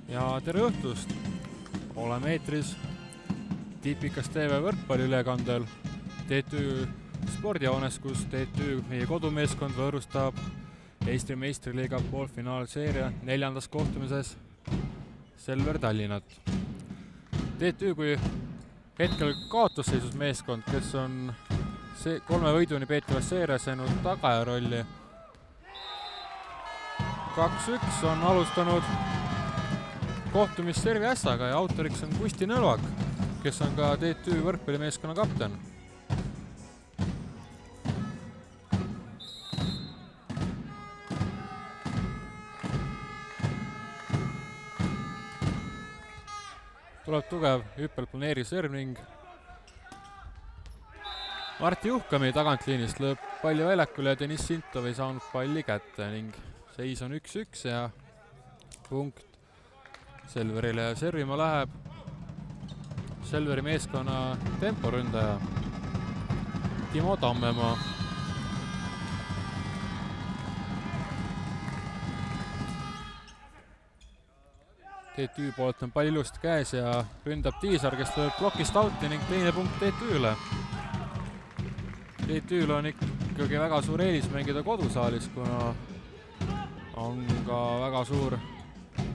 Ja tere õhtust! Oleme eetris Tipikas TV võrkpalliülekandel TTÜ spordihoones, kus TTÜ meie kodumeeskond võõrustab Eesti meistriliiga poolfinaalseeria 4. kohtumises Selver Tallinnat. TTÜ kui hetkel kaotusseisus meeskond, kes on 3 võiduni peetavas seerias jäänud tagajarolli. 2-1 on alustanud kohtumist servi ässaga ja autoriks on Kusti Nõlvak, kes on ka TTÜ võrkpallimeeskonna kapten. Tuleb tugev hüppelplaneeri serv ning Marti Juhkami tagantliinist lööb palli väljakule ja Deniss Sintov ei saanud palli kätte ning seis on 1-1 ja punkt Selverile. Servima läheb Selveri meeskonna temporündaja Timo Tammemaa. TTÜ poolt on pall ilusti käes ja ründab Tiisar, kes lööb plokist outi ning teine punkt TTÜ-le. TTÜ-l on ikkagi väga suur eelis mängida kodusaalis, kuna on ka väga suur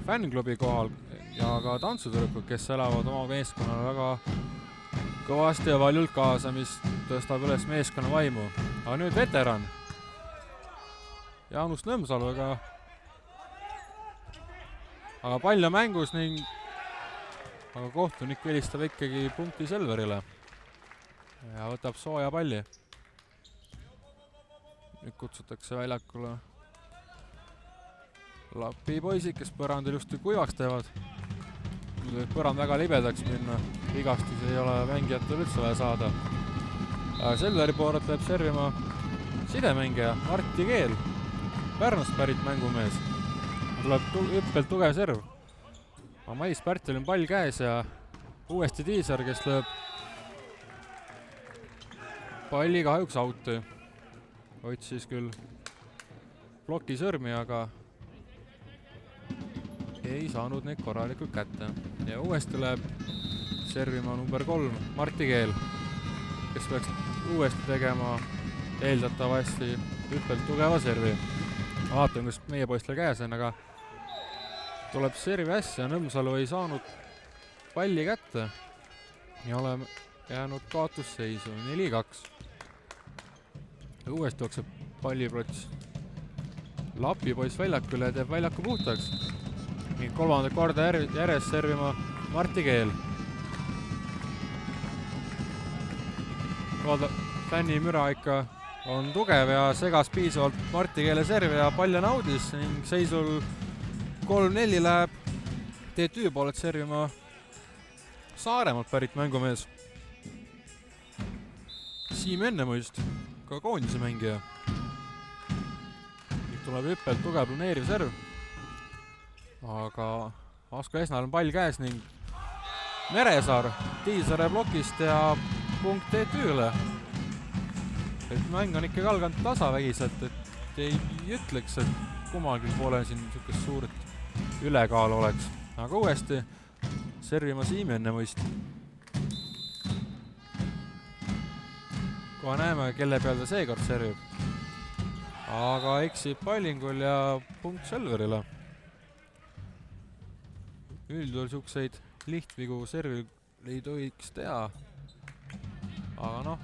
fännklubi kohal ja ka tantsutüdrukud, kes elavad oma meeskonnale väga kõvasti ja valjult kaasa, mis tõstab üles meeskonna vaimu. Aga nüüd veteran Jaanus Nõmsalu, aga pall on mängus ning kohtunik vilistab ikkagi punkti Selverile ja võtab sooja palli. Nüüd kutsutakse väljakule Lapi poisid, kes põrandil just kuivaks teevad. Nüüd võib põrand väga libedaks minna. Vigastusi ei ole mängijatel üldse vaja saada. Selveri poolt läheb servima sidemängija Martti Keel, Pärnust pärit mängumees. Tuleb hüppelt tugev serv. Mais Pärtil on pall käes ja uuesti Tiisar, kes lööb palli kahjuks outi. Otsis küll ploki sõrmi, aga ei saanud neid korralikult kätte. Ja uuesti läheb servima number 3 Martti Keel, kes peaks uuesti tegema eeldatavasti hüppelt tugeva servi. Vaatame, kus meie poistel käes on, aga tuleb servi äsja. Nõmsalu ei saanud palli kätte ja oleme jäänud kaotusseisu 4-2. Uuesti jookseb palliprots Lapi poiss väljakule ja teeb väljaku puhtaks. Ning 3. korda järjest servima Martti Keel. Fänni müra ikka on tugev ja segas piisavalt Martti Keele servi ja pall on audis ning seisul 3-4 läheb TTÜ poolt servima Saaremaalt pärit mängumees Siim Ennemuist, ka koondise mängija. Nüüd tuleb hüppelt tugev planeeriv serv. Aga Asko Esnal on pall käes ning Meresaar Tiisare blokist ja punkt TTÜ-le. Et mäng on ikkagi alganud tasavägiselt, et ei ütleks, et kummalgi poole siin niisugust suurt ülekaal oleks. Aga uuesti servima Siim Ennemuist. Kohe näeme, kelle peal ta seekord servib. Aga eksib pallingul ja punkt Selverile. Üldjuhul niisuguseid lihtvigu servil ei tohiks teha. Aga noh,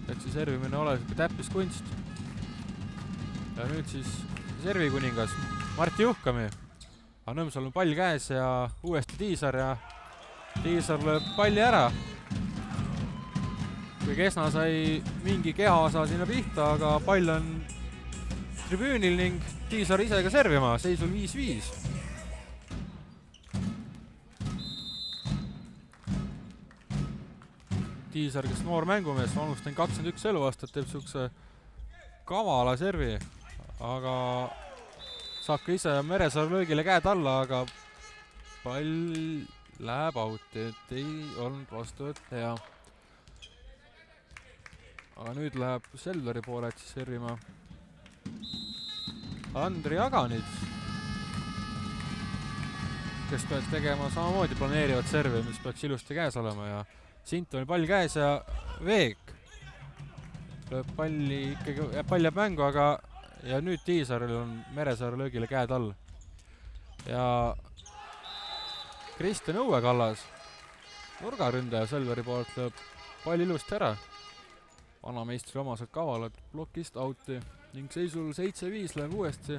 et see servimine ole täppiskunst. Ja nüüd siis servikuningas Marti Juhkami. Aga Nõmsal on pall käes ja uuesti Tiisar ja Tiisar lööb palli ära. Kui Kesna sai mingi kehaosa sinna pihta, aga pall on tribüünil ning Tiisar ise ka servima, seisul 5-5. Tiisar, kes noor mängumees, vanust on 21 eluaastat, teeb niisuguse kavala servi, aga saab ka ise Meresaar löögile käed alla, aga pall läheb outi, et ei olnud vastuvõtt hea. Aga nüüd läheb Selveri poole, et siis servima Andri Aganits. kes peaks tegema samamoodi planeerivat servi, mis peaks ilusti käes olema ja Sinto oli pall käes ja Veek lööb palli ikkagi, pall jääb mängu, aga ja nüüd Tiisaril on Meresaare löögile käed all. Ja Kristjan Õuekallas, nurgaründaja Selveri poolt, lööb pall ilusti ära. Vanameistri omaselt kavalad plokist outi ning seisul 7-5 läheb uuesti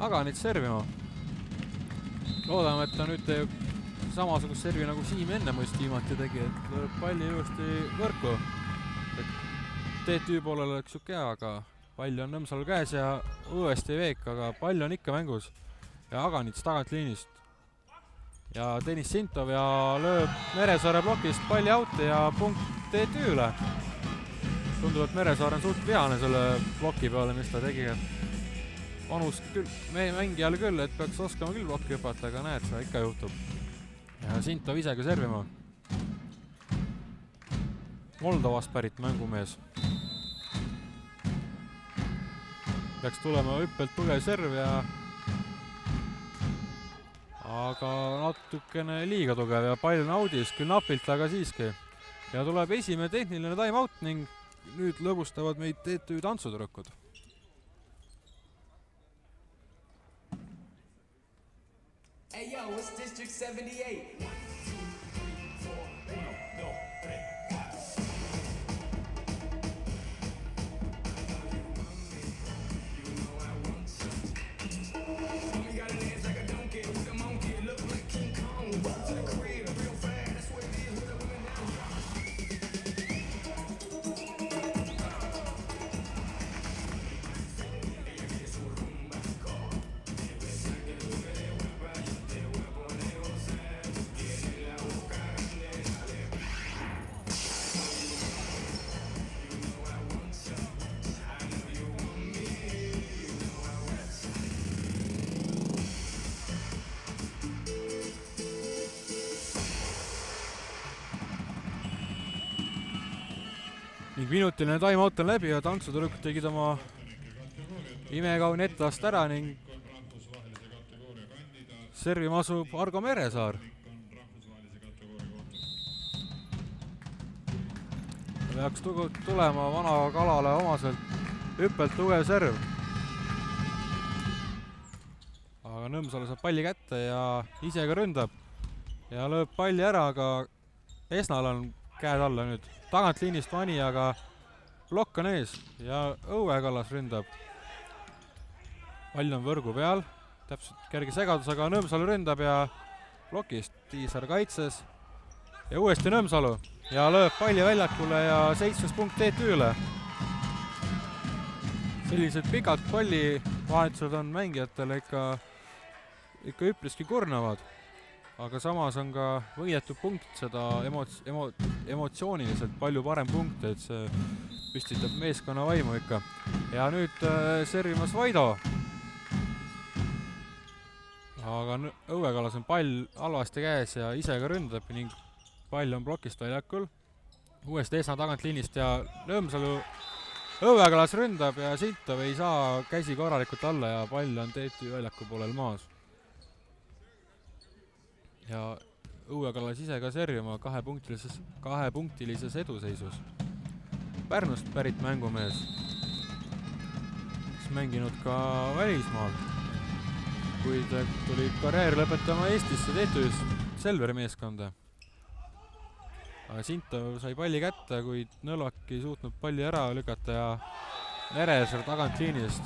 Aganit servima. Loodame, et ta nüüd teeb samasugust servi nagu Siim Ennemust viimati tegi, et lööb palli ilusti võrku. TTÜ poolel oleks siuke hea, aga pall on Nõmsalu käes ja uuesti Veek, aga pall on ikka mängus ja Aganits tagant liinist. Ja Tõnis Sintov ja lööb Meresaare plokist palli outi ja punkt TTÜ-le. Tundub, et Meresaar on suht vihane selle ploki peale, mis ta tegi. Vanus küll, mängijale küll, et peaks oskama küll plokki hüpata, aga näed, seda ikka juhtub. Ja Sintov ise ka servima. Moldovast pärit mängumees. Peaks tulema hüppelt tugev serv ja aga natukene liiga tugev ja pall on audis, küll napilt, aga siiski. Ja tuleb esimene tehniline time-out ning nüüd lõbustavad meid TTÜ tantsutüdrukud. Hey yo, it's District 78. Ning minutiline time-out on läbi ja tantsutüdrukud tegid oma imekauni etteast ära ning servima asub Argo Meresaar. Peaks tulema vana kalale omaselt hüppelt tugev serv. Aga Nõmsalu saab palli kätte ja ise ka ründab ja lööb palli ära, aga Esnal on käed alla nüüd. Tagant liinist Vani, aga plokk on ees ja Õuekallas ründab. Pall on võrgu peal, täpselt kerge segadus, aga Nõmsalu ründab ja plokist Tiisar kaitses ja uuesti Nõmsalu ja lööb palli väljakule ja 7 punkt TTÜ-le. Sellised pikad pallivahetused on mängijatele ikka üpriski kurnavad. Aga samas on ka võidetud punkt seda emotsiooniliselt palju parem punkt, et see püstitab meeskonna vaimu ikka. Ja nüüd servimas Vaido. Aga Õuekallas on pall halvasti käes ja ise ka ründab ning pall on plokist väljakul. Uuesti Esna tagant liinist ja Nõmsalu Õuekallas ründab ja Sintov ei saa käsi korralikult alla ja pall on TTÜ väljaku poolel maas. Ja Õuekallas ise ka servima kahepunktilises eduseisus. Pärnust pärit mängumees, kes mänginud ka välismaal, kuid tuli karjääri lõpetama Eestisse TTÜ-s Selveri meeskonda. Sintov sai palli kätte, kuid Nõlvak ei suutnud palli ära lükata ja Meresaar tagant liinist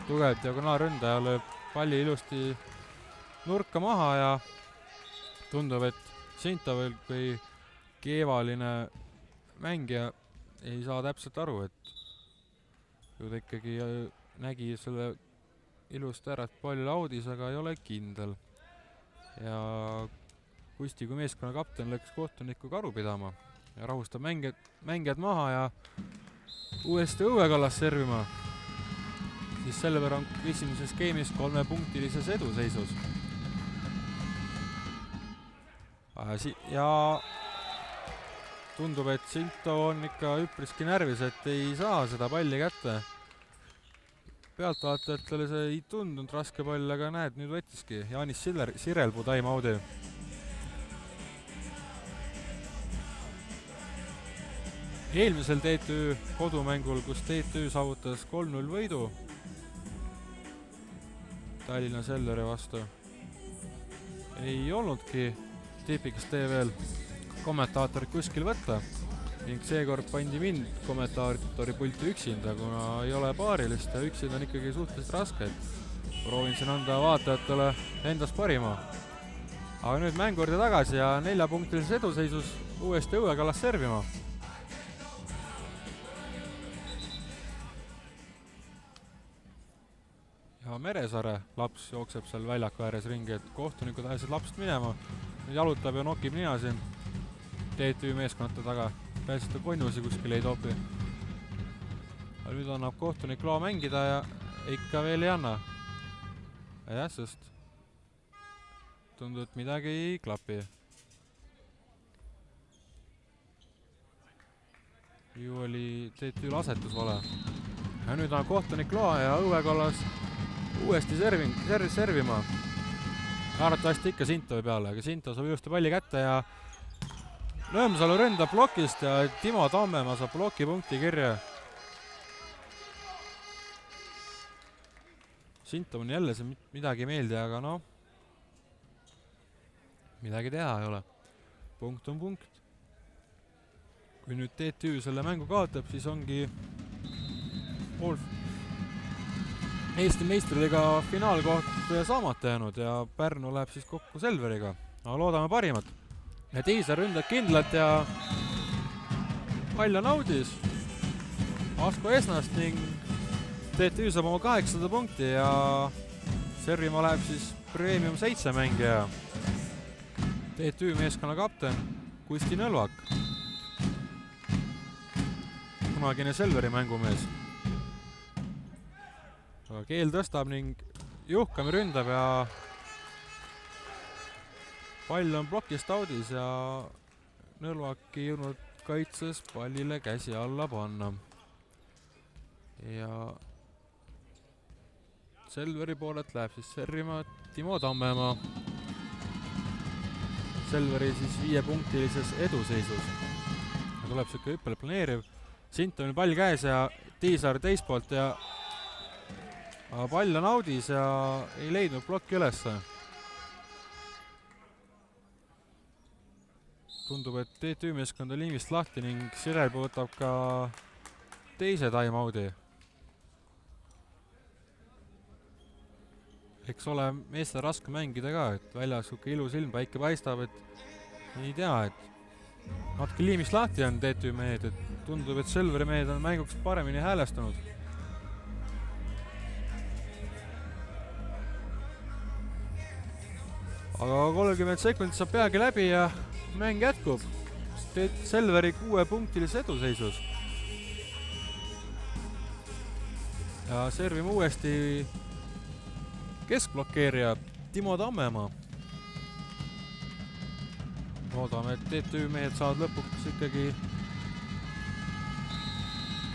tugevalt diagonaalründaja lööb palli ilusti nurka maha ja tundub, et Sintovil kui keevaline mängija ei saa täpselt aru, et ju ta ikkagi nägi selle ilusti ära, et pall audis, aga ei ole kindel. Ja Kusti kui meeskonna kapten läks kohtunikuga aru pidama ja rahustab mängijad maha ja uuesti Õuekallas servima. Siis selle võrra on esimeses skeemis 3-punktilises eduseisus. Ja tundub, et Sinto on ikka üpriski närvis, et ei saa seda palli kätte. pealtvaatajatele see ei tundunud raske pall, aga näed, nüüd võttiski Jaanis Sirelpuu time-out'i. Eelmisel TTÜ kodumängul, kus TTÜ saavutas 3-0 võidu Tallinna Selveri vastu, ei olnudki Tipikas TV-l kommentaatorit kuskil võtta ning seekord pandi mind kommentaatori pulti üksinda, kuna ei ole paarilist ja üksinda on ikkagi suhteliselt raske, et proovin siin anda vaatajatele endast parima. Aga nüüd mäng juurde tagasi ja 4-punktilises eduseisus uuesti Õuekallas servima. Ja Meresaare laps jookseb seal väljaku ääres ringi, et kohtunikud ajasid lapsed minema. Nüüd jalutab ja nokib nina siin TTÜ meeskonnate taga. Pääsis ta konjusi kuskil ei topi. Aga nüüd annab kohtunik loa mängida ja ikka veel ei anna. Jah, sest tundub, et midagi ei klapi. Ju oli TTÜ-l asetus vale. Ja nüüd annab kohtunik loa ja Õuekallas uuesti servima. Arvatavasti ikka Sintovi peale, aga Sinto saab ilusti palli kätte ja Nõmsalu ründab blokist ja Timo Tammemaa saab blokipunkti kirja. Sintom on jälle see midagi meeldi, aga noh, midagi teha ei ole. Punkt on punkt. Kui nüüd TTÜ selle mängu kaotab, siis ongi Eesti meistriliiga finaalkoht saamata jäänud ja Pärnu läheb siis kokku Selveriga. Aga loodame parimat. Ja Tiisar ründab kindlalt ja pall on audis Asko Esnast ning TTÜ saab oma 800 punkti ja Servima läheb siis Premium 7 mängija. TTÜ meeskonna kapten Kusti Nõlvak. Kunagine Selveri mängumees. Aga Keel tõstab ning Juhkami ründab ja pall on blokist audis ja Nõlvak ei jõudnud kaitses pallile käsi alla panna. Ja Selveri poolelt läheb siis servima Timo Tammemaa. Selveri siis 5-punktilises eduseisus. Tuleb siuke hüppel planeeriv. Sintonil pall käes ja Tiisar teispoolt ja pall on audis ja ei leidnud blokki ülesse. Tundub, et TTÜ meeskond on liimist lahti ning Sirelpuu võtab ka teise time-out'i. Eks ole meestel raske mängida ka, et väljas siuke ilus ilm, päike paistab, et ei tea, et natuke liimist lahti on TTÜ mehed, et tundub, et Selveri mehed on mänguks paremini häälestunud. Aga 30 sekundit saab peagi läbi ja mäng jätkub. Selveri 6-punktilises eduseisus. Ja servime uuesti keskblokkeerija Timo Tammemaa. Loodame, et TTÜ mehed saavad lõpuks ikkagi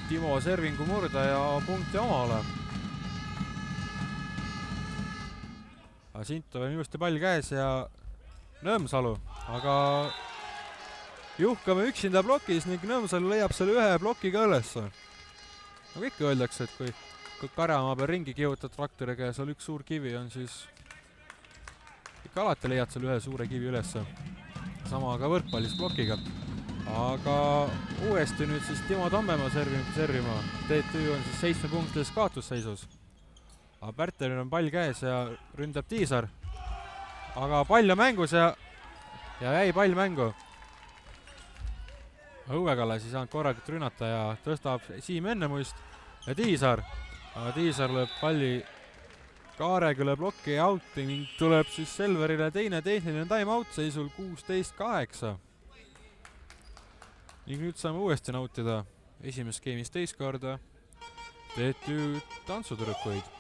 Timo servingu murda ja punkti omale. Sinto on ilusti pall käes ja Nõmsalu, aga Juhkame üksinda blokis ning Nõmsalu leiab selle ühe blokiga ülesse. Nagu ikka öeldakse, et kui Karjamaa peal ringi kihutad traktoriga ja seal üks suur kivi on, siis ikka alati leiad selle ühe suure kivi ülesse. Sama ka võrkpallis blokiga. Aga uuesti nüüd siis Timo Tammemaa servima. TTÜ on siis 7-punktilises kaotusseisus. Aga Pärtelil on pall käes ja ründab Tiisar. Aga pall on mängus ja jäi pall mängu. Õuekallas ei saanud korralikult rünnata ja tõstab Siim Ennemuist ja Tiisar. Aga Tiisar lööb palli kaarega üle blokki outi ning tuleb siis Selverile teine tehniline time-out seisul 16-8. Ning nüüd saame uuesti nautida esimest skeemis teist korda TTÜ tantsutüdrukuid.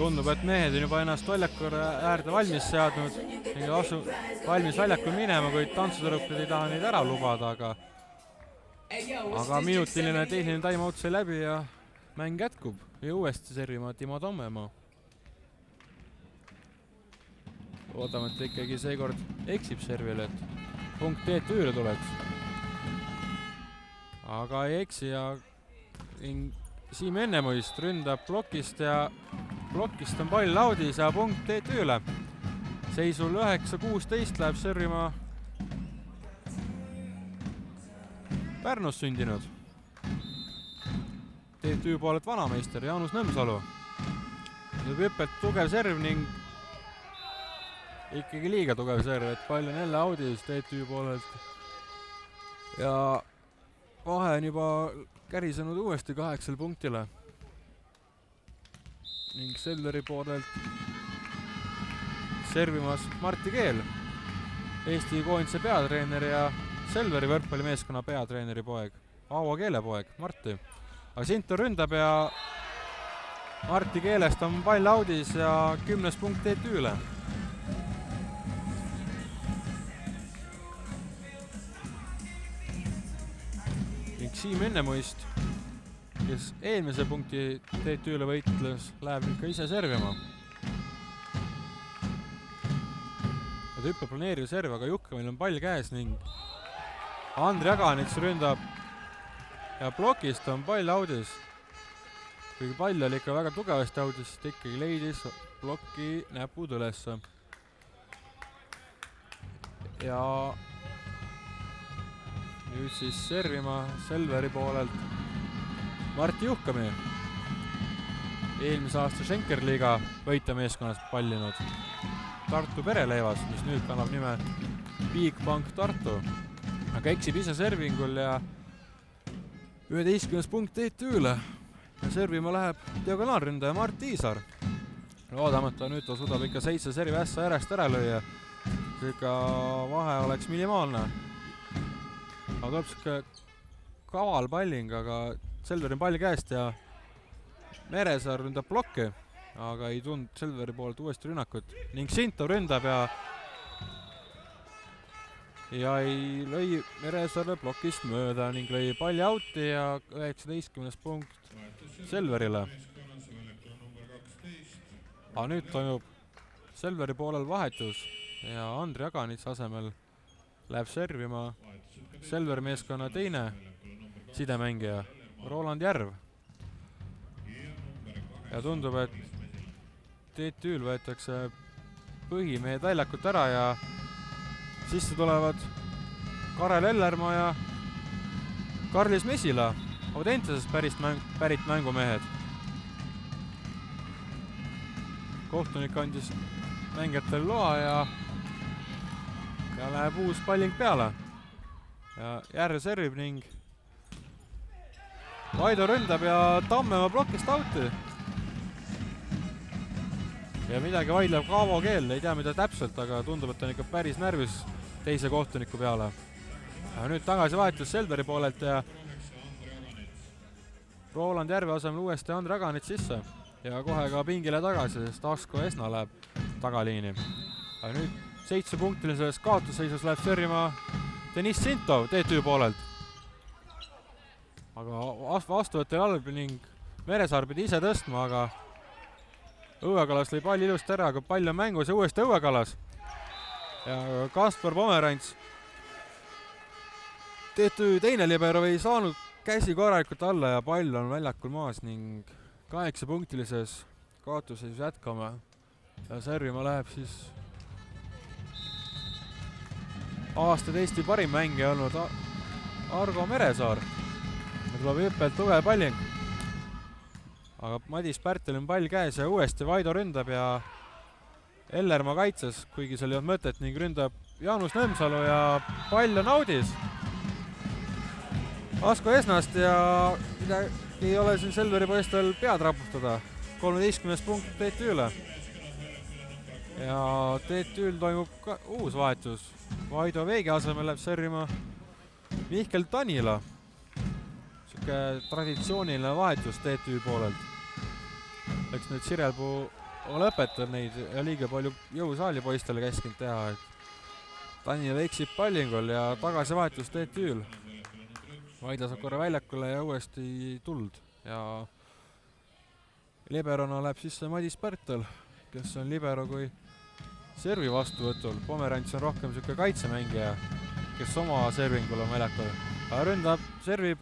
tundub, et mehed on juba ennast väljaku äärde valmis seadnud ja valmis väljakul minema, kuid tantsutõrukid ei taha neid ära lubada, aga minutiline tehniline time-out sai läbi ja mäng jätkub ja uuesti servima Timo Tammemaa. Loodame, et ikkagi seekord eksib servile, et punkt TTÜ-le tuleks. Aga ei eksi ja Siim Ennemuist ründab plokist ja plokist on pall laudis ja punkt TTÜ-le. Seisul 9-16 läheb servima Pärnus sündinud TTÜ poolelt vanameister Jaanus Nõmsalu. Tuleb hüppelt tugev serv ning ikkagi liiga tugev serv, et pall on jälle audis TTÜ poolelt. Ja vahe on juba kärisenud uuesti 8 punktile. Ning Selveri poolelt servimas Martti Keel, Eesti koondise peatreener ja Selveri võrkpallimeeskonna peatreeneri poeg, Aavo Keele poeg, Martti. Aga Sinto ründab ja Martti Keelest on pall audis ja 10 punkt TTÜ-le. Ning Siim Ennemuist, kes eelmise punkti TTÜ-le võitles, läheb ikka ise servima. Ja hüppe planeeriv serv, aga Jukkamil on pall käes ning Andri Aganits ründab ja plokist on pall audis. Kuigi pall oli ikka väga tugevasti audis, ta ikkagi leidis ploki näpud ülesse. Ja nüüd siis servima Selveri poolelt Martti Juhkami, eelmise aasta Schenkerliiga võitjameeskonnas pallinud Tartu Pereleivas, mis nüüd kannab nime Bigbank Tartu. Aga eksib ise servingul ja 11 punkt TTÜ-le ja servima läheb diagonaalründaja Mart Iisar. Loodamata nüüd ta suudab ikka 7 servi ässa järjest ära lüüa. Seega vahe oleks minimaalne. Aga tuleb siuke kaval palling, aga Selveri pall käest ja Meresaar ründab plokki, aga ei tund Selveri poolt uuesti rünnakut. Ning Sinto ründab ja ei lõi Meresaarle plokist mööda ning lõi palli outi ja 19 punkt Selverile. Aga nüüd toimub Selveri poolel vahetus ja Andri Aganits asemel läheb servima Selveri meeskonna teine sidemängija Roland Järv. Ja tundub, et TTÜ-l võetakse põhimehed väljakut ära ja sisse tulevad Karel Ellermaa ja Karlis Mesila, Audentesest pärit mängumehed. Kohtunik andis mängijatele loa ja läheb uus palling peale. Ja Järve servib ning Vaido ründab ja Tammemaa plokist outi. Ja midagi vaidleb Aavo Keel, ei tea mida täpselt, aga tundub, et on ikka päris närvis teise kohtuniku peale. Ja nüüd tagasi vahetus Selveri poolelt ja Roland Järve asemel uuesti Andri Aganits sisse ja kohe ka pingile tagasi, sest Asko Esna läheb tagaliini. Ja nüüd 7-punktilises kaotusseisus läheb servima Deniss Sinto TTÜ poolelt. Aga vastuvõttel halb ning Meresaar pidi ise tõstma, aga Õuekalas lõi pall ilusti ära, aga pall on mängus ja uuesti Õuekalas. Ja Kaspar Pomerants, TTÜ teine libero ei saanud käsi korralikult alla ja pall on väljakul maas ning 8-punktilises kaotusseisus jätkame. Ja servima läheb siis aastad Eesti parim mängija olnud Argo Meresaar. Tuleb hüppelt tugev palling. Aga Madis Pärtel on pall käes ja uuesti Vaido ründab ja Ellermaa kaitses, kuigi seal ei olnud mõtet ning ründab Jaanus Nõmsalu ja pall on audis Asko Esnast ja midagi ei ole siin Selveri poistel pead raputada. 13 punkt TTÜ-le. Ja TTÜ-l toimub ka uus vahetus. Vaido Veegi asemel läheb servima Mihkel Tanila. Siuke traditsiooniline vahetus TTÜ poolelt. Läks nüüd Sirelpuu lõpetan neid ja liiga palju jõusaali poistele käskinud teha, et Daniel eksib pallingul ja tagasivahetus TTÜ-l. Vaidla saab korra väljakule ja uuesti tuld ja liberona läheb sisse Madis Pärtel, kes on libero kui servi vastuvõtul. Pomerants on rohkem siuke kaitsemängija, kes oma servingul on väljakul. Ründab, servib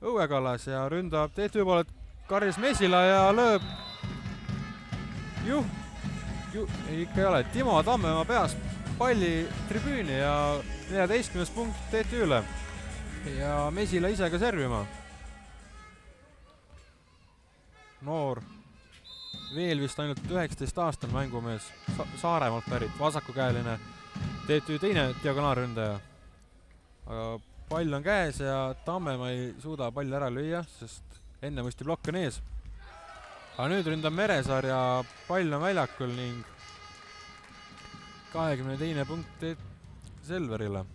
Õue Kallas ja ründab TTÜ poolelt Karis Mesila ja lööb ikka ei ole, Timo Tammemaa peast palli tribüüni ja 14. punkt TTÜ-le ja Mesila ise ka servima. Noor, veel vist ainult 19-aastane mängumees, Saaremaalt pärit, vasakukäeline TTÜ teine diagonaalründaja. Aga pall on käes ja Tammemaa ei suuda palli ära lüüa, sest enne musti plokk on ees. Aga nüüd ründab Meresaar ja pall on väljakul ning 22. punkt Selverile.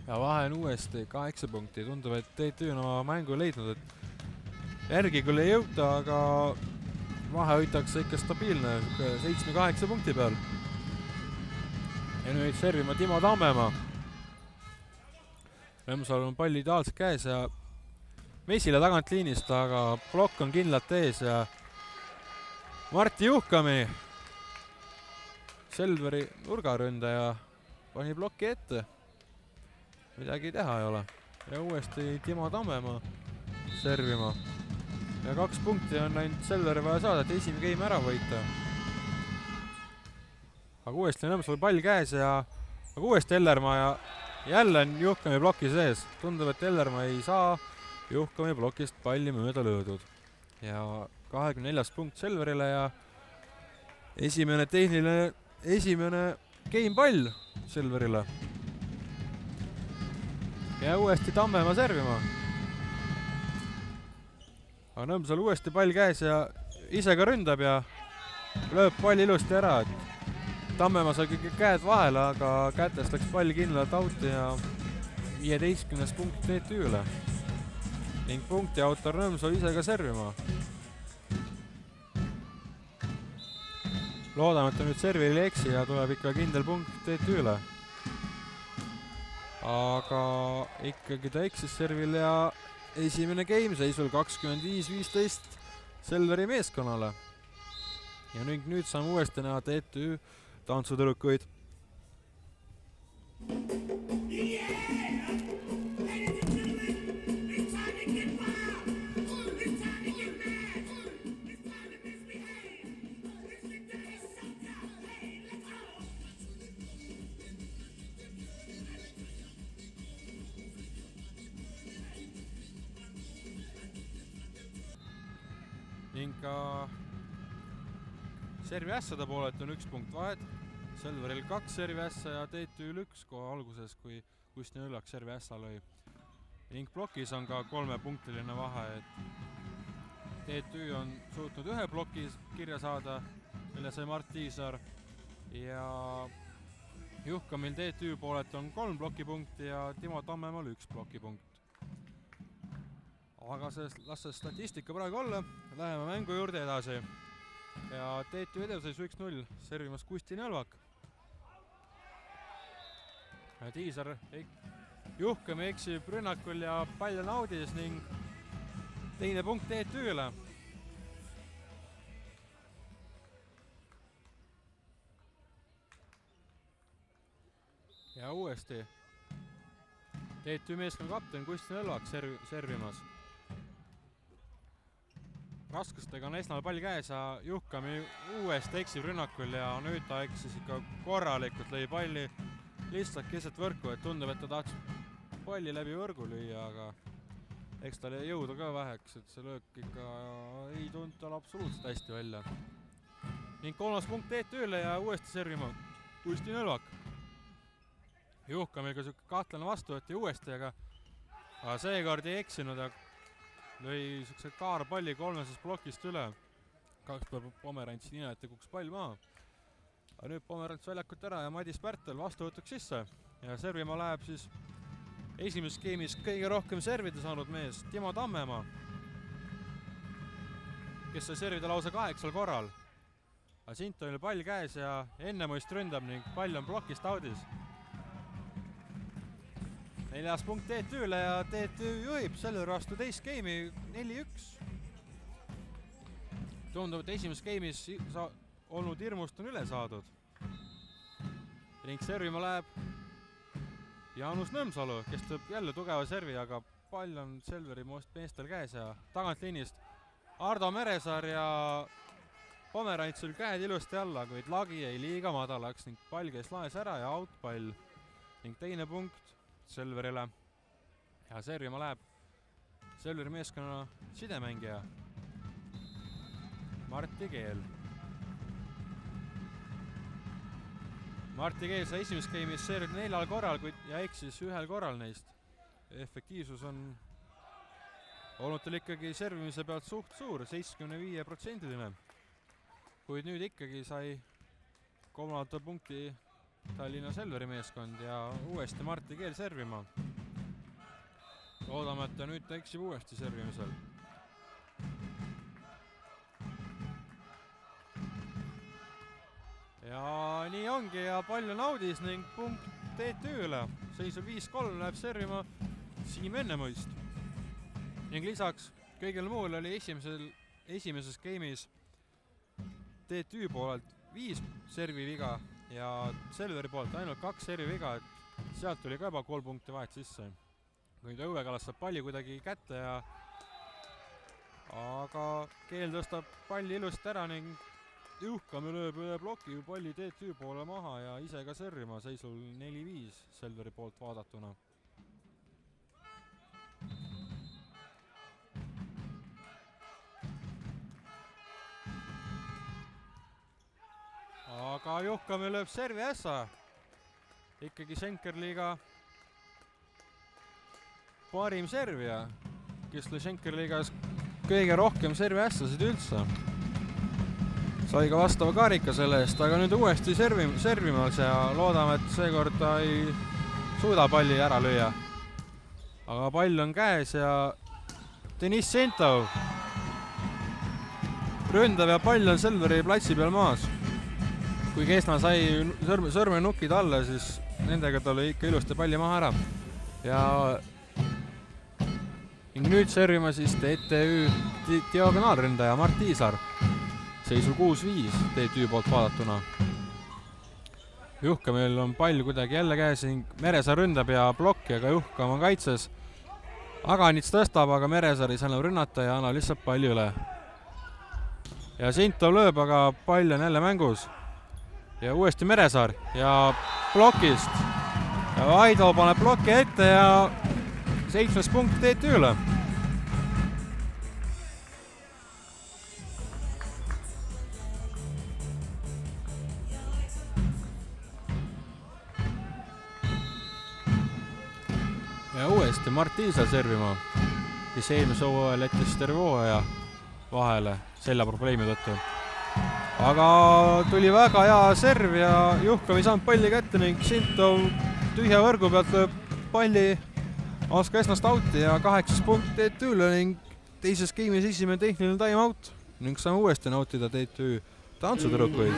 Ja vahe on uuesti 8 punkti. Tundub, et TTÜ on oma mängu leidnud, et järgi küll ei jõuta, aga vahe hoitakse ikka stabiilne 7-8 punkti peal. Ja nüüd servima Timo Tammemaa. Lemsal on pall ideaalselt käes ja Mesile tagant liinist, aga plokk on kindlalt ees ja Martti Juhkami, Selveri nurgaründaja, pani ploki ette. Midagi teha ei ole. Ja uuesti Timo Tammemaa servima. Ja 2 punkti on ainult Selveri vaja saada, et esimene game ära võita. Aga uuesti Lemsal pall käes ja uuesti Ellermaa ja jälle on Juhkami ploki sees. Tundub, et Ellermaa ei saa Juhkami plokist palli mööda löödud. Ja 24. punkt Selverile ja esimene game pall Selverile. Ja uuesti Tammemaa servima. Aga Nõmsal uuesti pall käes ja ise ka ründab ja lööb palli ilusti ära. Tammemaa sai kõik käed vahele, aga kätest läks pall kindlalt auti ja 15. punkt TTÜ-le. Ning punkti autor Nõmsal ise ka servima. Loodan, et ta nüüd servil ei eksi ja tuleb ikka kindel punkt TTÜ-le. Aga ikkagi ta eksis servil ja esimene game seisul 25-15 Selveri meeskonnale. Ja nüüd saame uuesti näha TTÜ tantsutüdrukuid. Ning ka servi ässade poolelt on 1 punkt vahed. Selveril 2 servi ässa ja TTÜ-l 1 kohe alguses, kui Kusti Nõllak servi ässa lõi. Ning plokis on ka 3-punktiline vahe, et TTÜ on suutnud 1 ploki kirja saada, mille sai Mart Tiisar. Ja Juhkamil TTÜ poolelt on 3 plokipunkti ja Timo Tammemaal 1 plokipunkt. Aga las see statistika praegu olla, läheme mängu juurde edasi. Ja TTÜ eduseisu 1-0, servimas Kusti Nõlvak. Tiisar Juhkami eksib rünnakul ja pall on audis ning teine punkt TTÜ-le. Ja uuesti TTÜ meeskonna kapten Kusti Nõlvak servimas. Raskustega on Esnal pall käes ja Juhkami uuesti eksib rünnakul ja nüüd ta eksis ikka korralikult, lõi palli lihtsalt keset võrku, et tundub, et ta tahtis palli läbi võrgu lüüa, aga eks tal jõuda ka väheks, et see löök ikka ei tunnud tal absoluutselt hästi välja. Ning 3. punkt TTÜ-le ja uuesti servima Kusti Nõlvak. Juhkamil ka siuke kahtlane vastuvõtt ja uuesti, aga seekord ei eksinud ja lõi siukse kaarpalli 3. plokist üle. 2 peab Pomerantsi nina, et kuks pall maha. Aga nüüd Pomerants väljakut ära ja Madis Pärtel vastuvõtuks sisse. Ja servima läheb siis esimeses skeemis kõige rohkem servida saanud mees Timo Tammemaa. kes sai servida lausa 8 korral. aga Sintonil pall käes ja Ennemõist ründab ning pall on plokist audis. 4. punkt TTÜ-le ja TTÜ juhib selle vastu teist game'i 4-1. Tundub, et esimeses game'is olnud hirmust on üle saadud. Ning servima läheb Jaanus Nõmsalu, kes teeb jälle tugeva servi, aga pall on Selveri meestel käes ja tagantliinist Ardo Meresaar ja Pomerantsil käed ilusti alla, kuid lagi jäi liiga madalaks ning pall käis laes ära ja outpall. Ning teine punkt Selverile ja servima läheb Selveri meeskonna sidemängija Martti Keel. Martti Keel sai esimeses game'is servida 4 korral ja eksis 1 korral neist. Efektiivsus on olnud tal ikkagi servimise pealt suht suur, 75%. Kuid nüüd ikkagi sai 3. punkti Tallinna Selveri meeskond ja uuesti Martti Keel servima. Loodame, et ta nüüd ta eksib uuesti servimisel. Ja nii ongi ja pall on audis ning punkt TTÜ-le. Seisul 5-3 läheb servima Siim Ennemõist. Ning lisaks kõigil muul oli esimeses game'is TTÜ poolelt 5 serviviga ja Selveri poolt ainult 2 serviviga, et sealt tuli ka juba 3 punkti vahet sisse. Kuid Õuekalas saab palli kuidagi kätte aga Keel tõstab palli ilusti ära ning Juhkami lööb üle ploki palli TTÜ poole maha ja ise ka servima seisul 4-5 Selveri poolt vaadatuna. Aga Juhkami lööb servi ässa. Ikkagi Schenkerliiga parim servija, kes lõi Schenkerliigas kõige rohkem servi ässasid üldse. Sai ka vastava karika selle eest, aga nüüd uuesti servimas ja loodame, et seekord ta ei suuda palli ära lüüa. Aga pall on käes ja Deniss Sentov ründab ja pall on Selveri platsi peal maas. Kui Keesna sai sõrmenukid alla, siis nendega ta oli ikka ilusti palli maha ära. Ja nüüd servima siis TTÜ diagonaalründaja Mart Tiisar. Seisul 6-5 TTÜ poolt vaadatuna. Juhkamil on pall kuidagi jälle käes ning Meresaar ründab ja plokki, aga Juhkam on kaitses. Aganits tõstab, aga Meresaar ei saa enam rünnata ja annab lihtsalt palli üle. Ja Sintov lööb, aga pall on jälle mängus. Ja uuesti Meresaar ja plokist. Ja Aido paneb ploki ette ja 7. punkt TTÜ-le. Ja uuesti Mart Tiisar servima, kes eelmise hooajal jättis terve hooaja vahele seljaprobleemi tõttu. Aga tuli väga hea serv ja Juhkam ei saanud palli kätte ning Sintov tühja võrgu pealt lööb palli Asko Esnast outi ja 8. punkt TTÜ-le ning teises game'is esimene tehniline time out ning saame uuesti nautida TTÜ tantsutüdrukuid.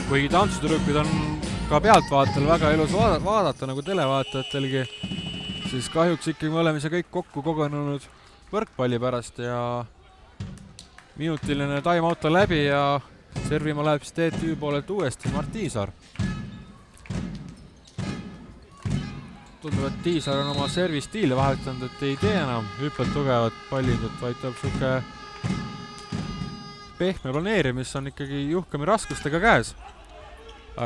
Kuigi tantsutüdrukud on ka pealtvaatel väga ilus vaadata nagu televaatajatel, siis kahjuks ikkagi me oleme kõik kokku kogenud võrkpalli pärast ja minutiline time out on läbi ja servima läheb siis TTÜ poolelt uuesti Mart Tiisar. Tundub, et Tiisar on oma servistiili vahetanud, et ei tee enam hüppelt tugevat pallindut, vaid tuleb siuke pehme planeerimine, mis on ikkagi Juhkami raskustega käes.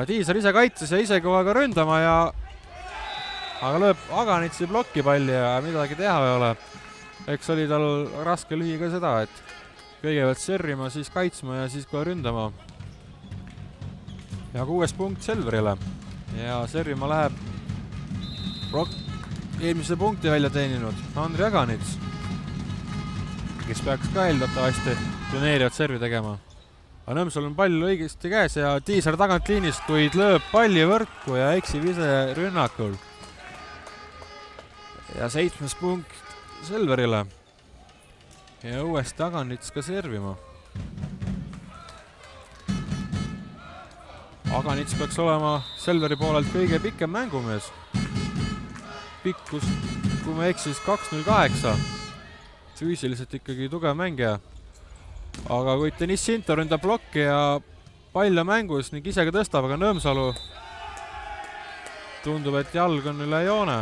Tiisar ise kaitses ja ise kohaga ründama aga lööb Aganitsi plokipalli ja midagi teha ei ole. Eks oli tal raske lühi ka seda, et kõigepealt servima, siis kaitsma ja siis kohe ründama. Ja 6 punkt Selverile. Ja servima läheb eelmise punkti välja teeninud Andri Aganits, kes peaks ka eeldatavasti planeerivat servi tegema. Aga Nõmsalul on pall õigesti käes ja Tiisar tagant liinist, kuid lööb palli võrku ja eksib ise rünnakul. Ja 7 punkt Selverile. Ja uuesti Aganits ka servima. Aganits peaks olema Selveri poolelt kõige pikem mängumees. Pikkus, kui ma eksis, 2.08. Füüsiliselt ikkagi tugev mängija. Aga kui Deniss Sinto ründab blokki ja pall on mängus ning ise ka tõstab, aga Nõmsalu tundub, et jalg on üle joone.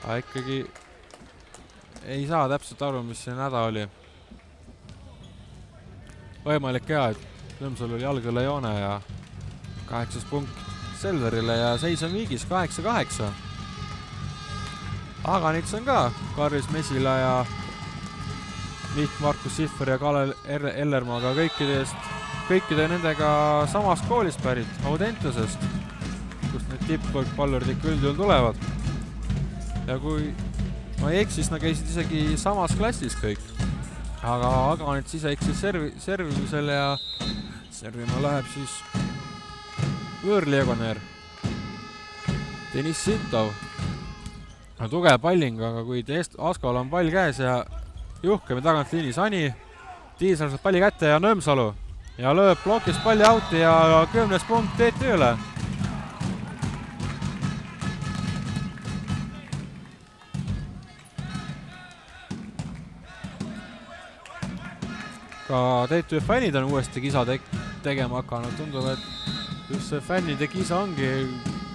Aga ikkagi ei saa täpselt aru, mis see häda oli. Võimalik hea, et Nõmsalu oli jalg üle joone ja 8 punkt Selverile ja seis on viigis 8-8. Aganits on ka Karis Mesila ja Markus Sihver ja Kalle Ellermaaga kõikide nendega samast koolist pärit, Audentesest, kust need tipppallurid ikka üldjuhul tulevad. Ja kui ma ei eksis, nad käisid isegi samas klassis kõik. Aga Aganits ise eksis servimisel ja servima läheb siis võõrlegionär Deniss Sinto. Tugev palling, aga kui Askol on pall käes ja Juhkami tagant liinis Ani, Tiisar saab palli kätte ja Nõmsalu ja lööb blokist palli auti ja 10 punkt TTÜ-le. Ka TTÜ fännid on uuesti kisa tegema hakanud. Tundub, et just see fännide kisa ongi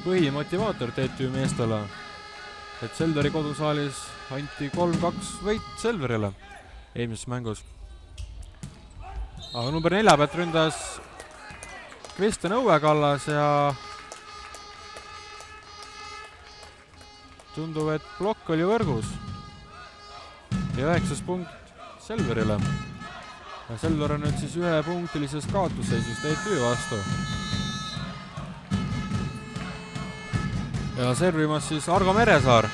põhimotivaator TTÜ meestele. Et Selveri kodusaalis anti 3-2 võit Selverile eelmises mängus. Aga number 4 pealt ründas Kristjan Õuekallas ja tundub, et blokk oli võrgus. Ja 9 punkt Selverile. Ja Selver on nüüd siis 1-punktilises kaotusseisus TTÜ vastu. Ja servimas siis Argo Meresaar.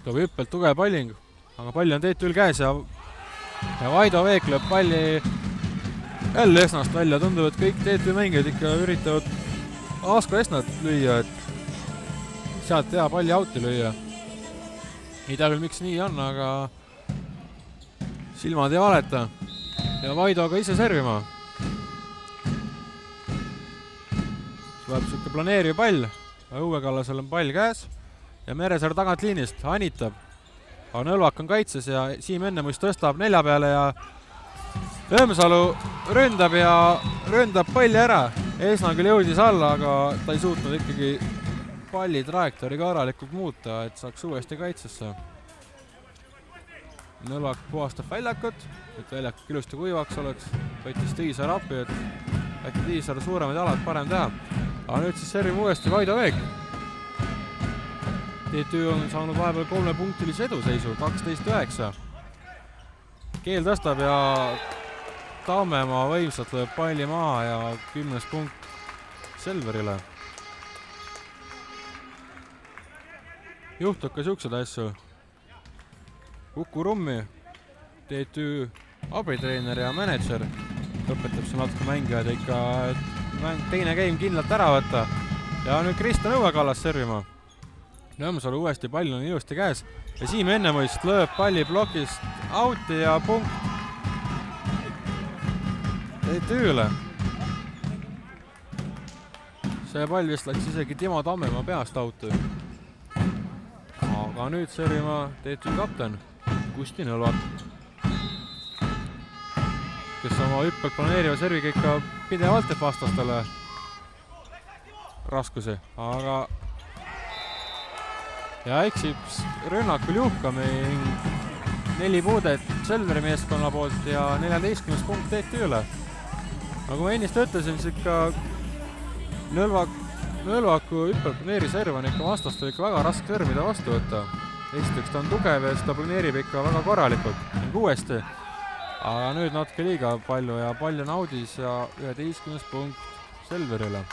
Toob hüppelt tugev palling, aga palli on TTÜ-l käes ja Vaido Veek lööb palli jälle Esnast välja. Tundub, et kõik TTÜ mängijad ikka üritavad Asko Esnat lüüa, et sealt hea palli auti lüüa. Ei tea küll, miks nii on, aga silmad ei valeta. Ja Vaido ka ise servima. Tuleb siuke planeeriv pall. Õuekallasel on pall käes ja Meresaar tagant liinist anitab. Aga Nõlvak on kaitses ja Siim Ennemuist tõstab 4 peale ja Nõmsalu ründab palli ära. Eesna küll jõudis alla, aga ta ei suutnud ikkagi palli trajektoori korralikult muuta, et saaks uuesti kaitsesse. Nõlvak puhastab väljakut, et väljak ilusti kuivaks oleks. Võttis Tiisar appi, et äkki Tiisar suuremad jalad parem teha. Aga nüüd siis servib uuesti Vaido Veek. TTÜ on saanud vahepeal 3-punktilise eduseisu, 12-9. Keel tõstab ja Tammemaa võimsalt lööb palli maha ja 10 punkt Selverile. Juhtub ka siuksed asju. Uku Rummi, TTÜ abitreener ja mänedžer, õpetab siin natuke mängijad ikka, et teine game kindlalt ära võtta. Ja nüüd Kristjan Õuekallas servima. Nõmsalu uuesti pall on ilusti käes ja Siim Ennemuist lööb palli blokist auti ja punkt TTÜ-le. See pall vist läks isegi Timo Tammemaa peast auti. Aga nüüd servima TTÜ kapten Kusti Nõlvak, kes oma hüppelt planeeriva serviga ikka pidevalt teeb vastastele raskusi, aga ja eksib rünnakul Juhkami 4 puudet Selveri meeskonna poolt ja 14. punkt TTÜ-le. Nagu ma ennist ütlesin, siis ikka Nõlvaku hüppelplaneeri serv on ikka vastastel ikka väga raske servida vastu võtta. Esiteks ta on tugev ja seda planeerib ikka väga korralikult ning uuesti. Aga nüüd natuke liiga palju ja pall on audis ja 11. punkt Selverile.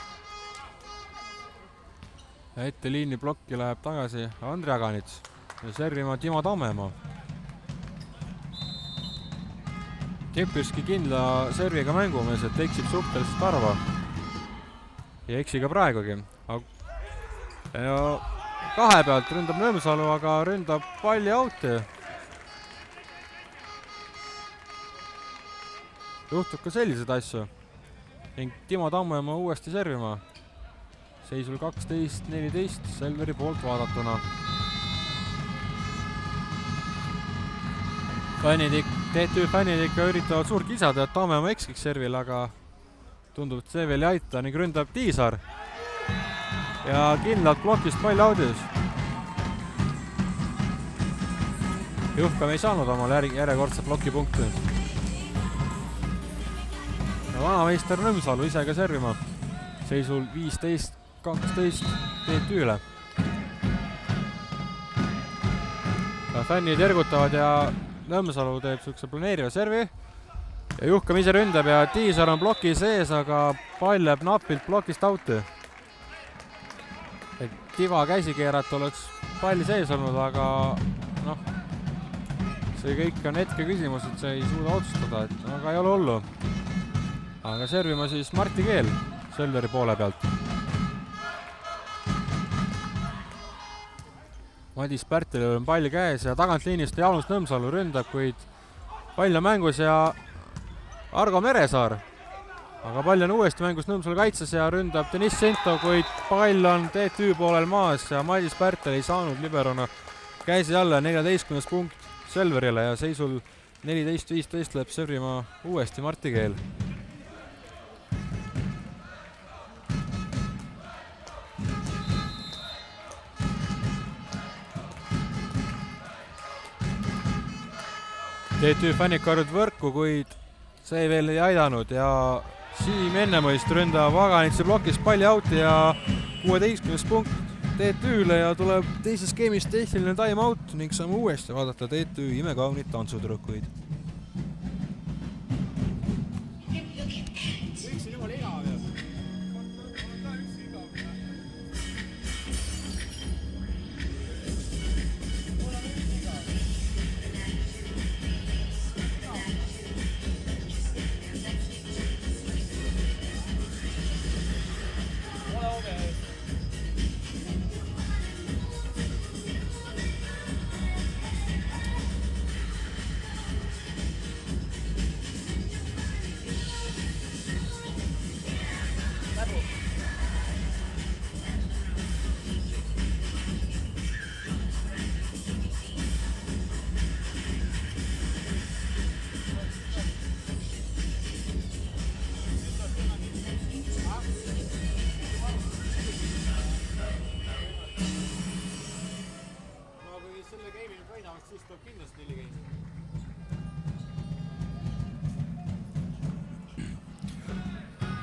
Ette liini plokki läheb tagasi Andri Aganits ja servima Timo Tammemaa. Kepirski kindla serviga mängumees, et eksib suhteliselt harva. Ja eksi ka praegugi. Ja kahe pealt ründab Nõmsalu, aga ründab palli auti. Juhtub ka selliseid asju. Ning Timo Tammemaa uuesti servima. Seisul 12-14 Selveri poolt vaadatuna. TTÜ fännid ikka üritavad suurt lisada, et Tammemaa eksiks servil, aga tundub, et see veel ei aita ning ründab Tiisar. Ja kindlalt plokist pall audis. Juhkam ei saanud omal järjekordse plokipunkti. Ja vanameister Nõmsalu ise ka servima. Seisul 15-12 TTÜ-le. Fännid ergutavad ja Nõmsalu teeb sihukese planeeriva servi. Ja Juhkam ise ründab ja Tiisar on ploki sees, aga pall jääb napilt plokist auti. Et Tiva käsi keerata oleks palli sees olnud, aga noh, see kõik on hetke küsimus, et see ei suuda otsustada, et aga ei ole hullu. Aga servima siis Martti Keel Selveri poole pealt. Madis Pärtelil on pall käes ja tagantliinist Jaanus Nõmsalu ründab, kuid pall on mängus ja Argo Meresaar. Aga pall on uuesti mängus Nõmsalu kaitses ja ründab Deniss Sentov, kuid pall on TTÜ poolel maas ja Madis Pärtel ei saanud liberona käsi alla. 14. punkt Selverile ja seisul 14-15 läheb servima uuesti Martti Keel. TTÜ fännid karjud võrku, kuid see veel ei aidanud ja Siim Ennemõist ründab Aganitsi plokis palli auti ja 16. punkt TTÜ-le ja tuleb teises skeemis tehniline time out ning saame uuesti vaadata TTÜ imekaunit tantsutüdrukuid.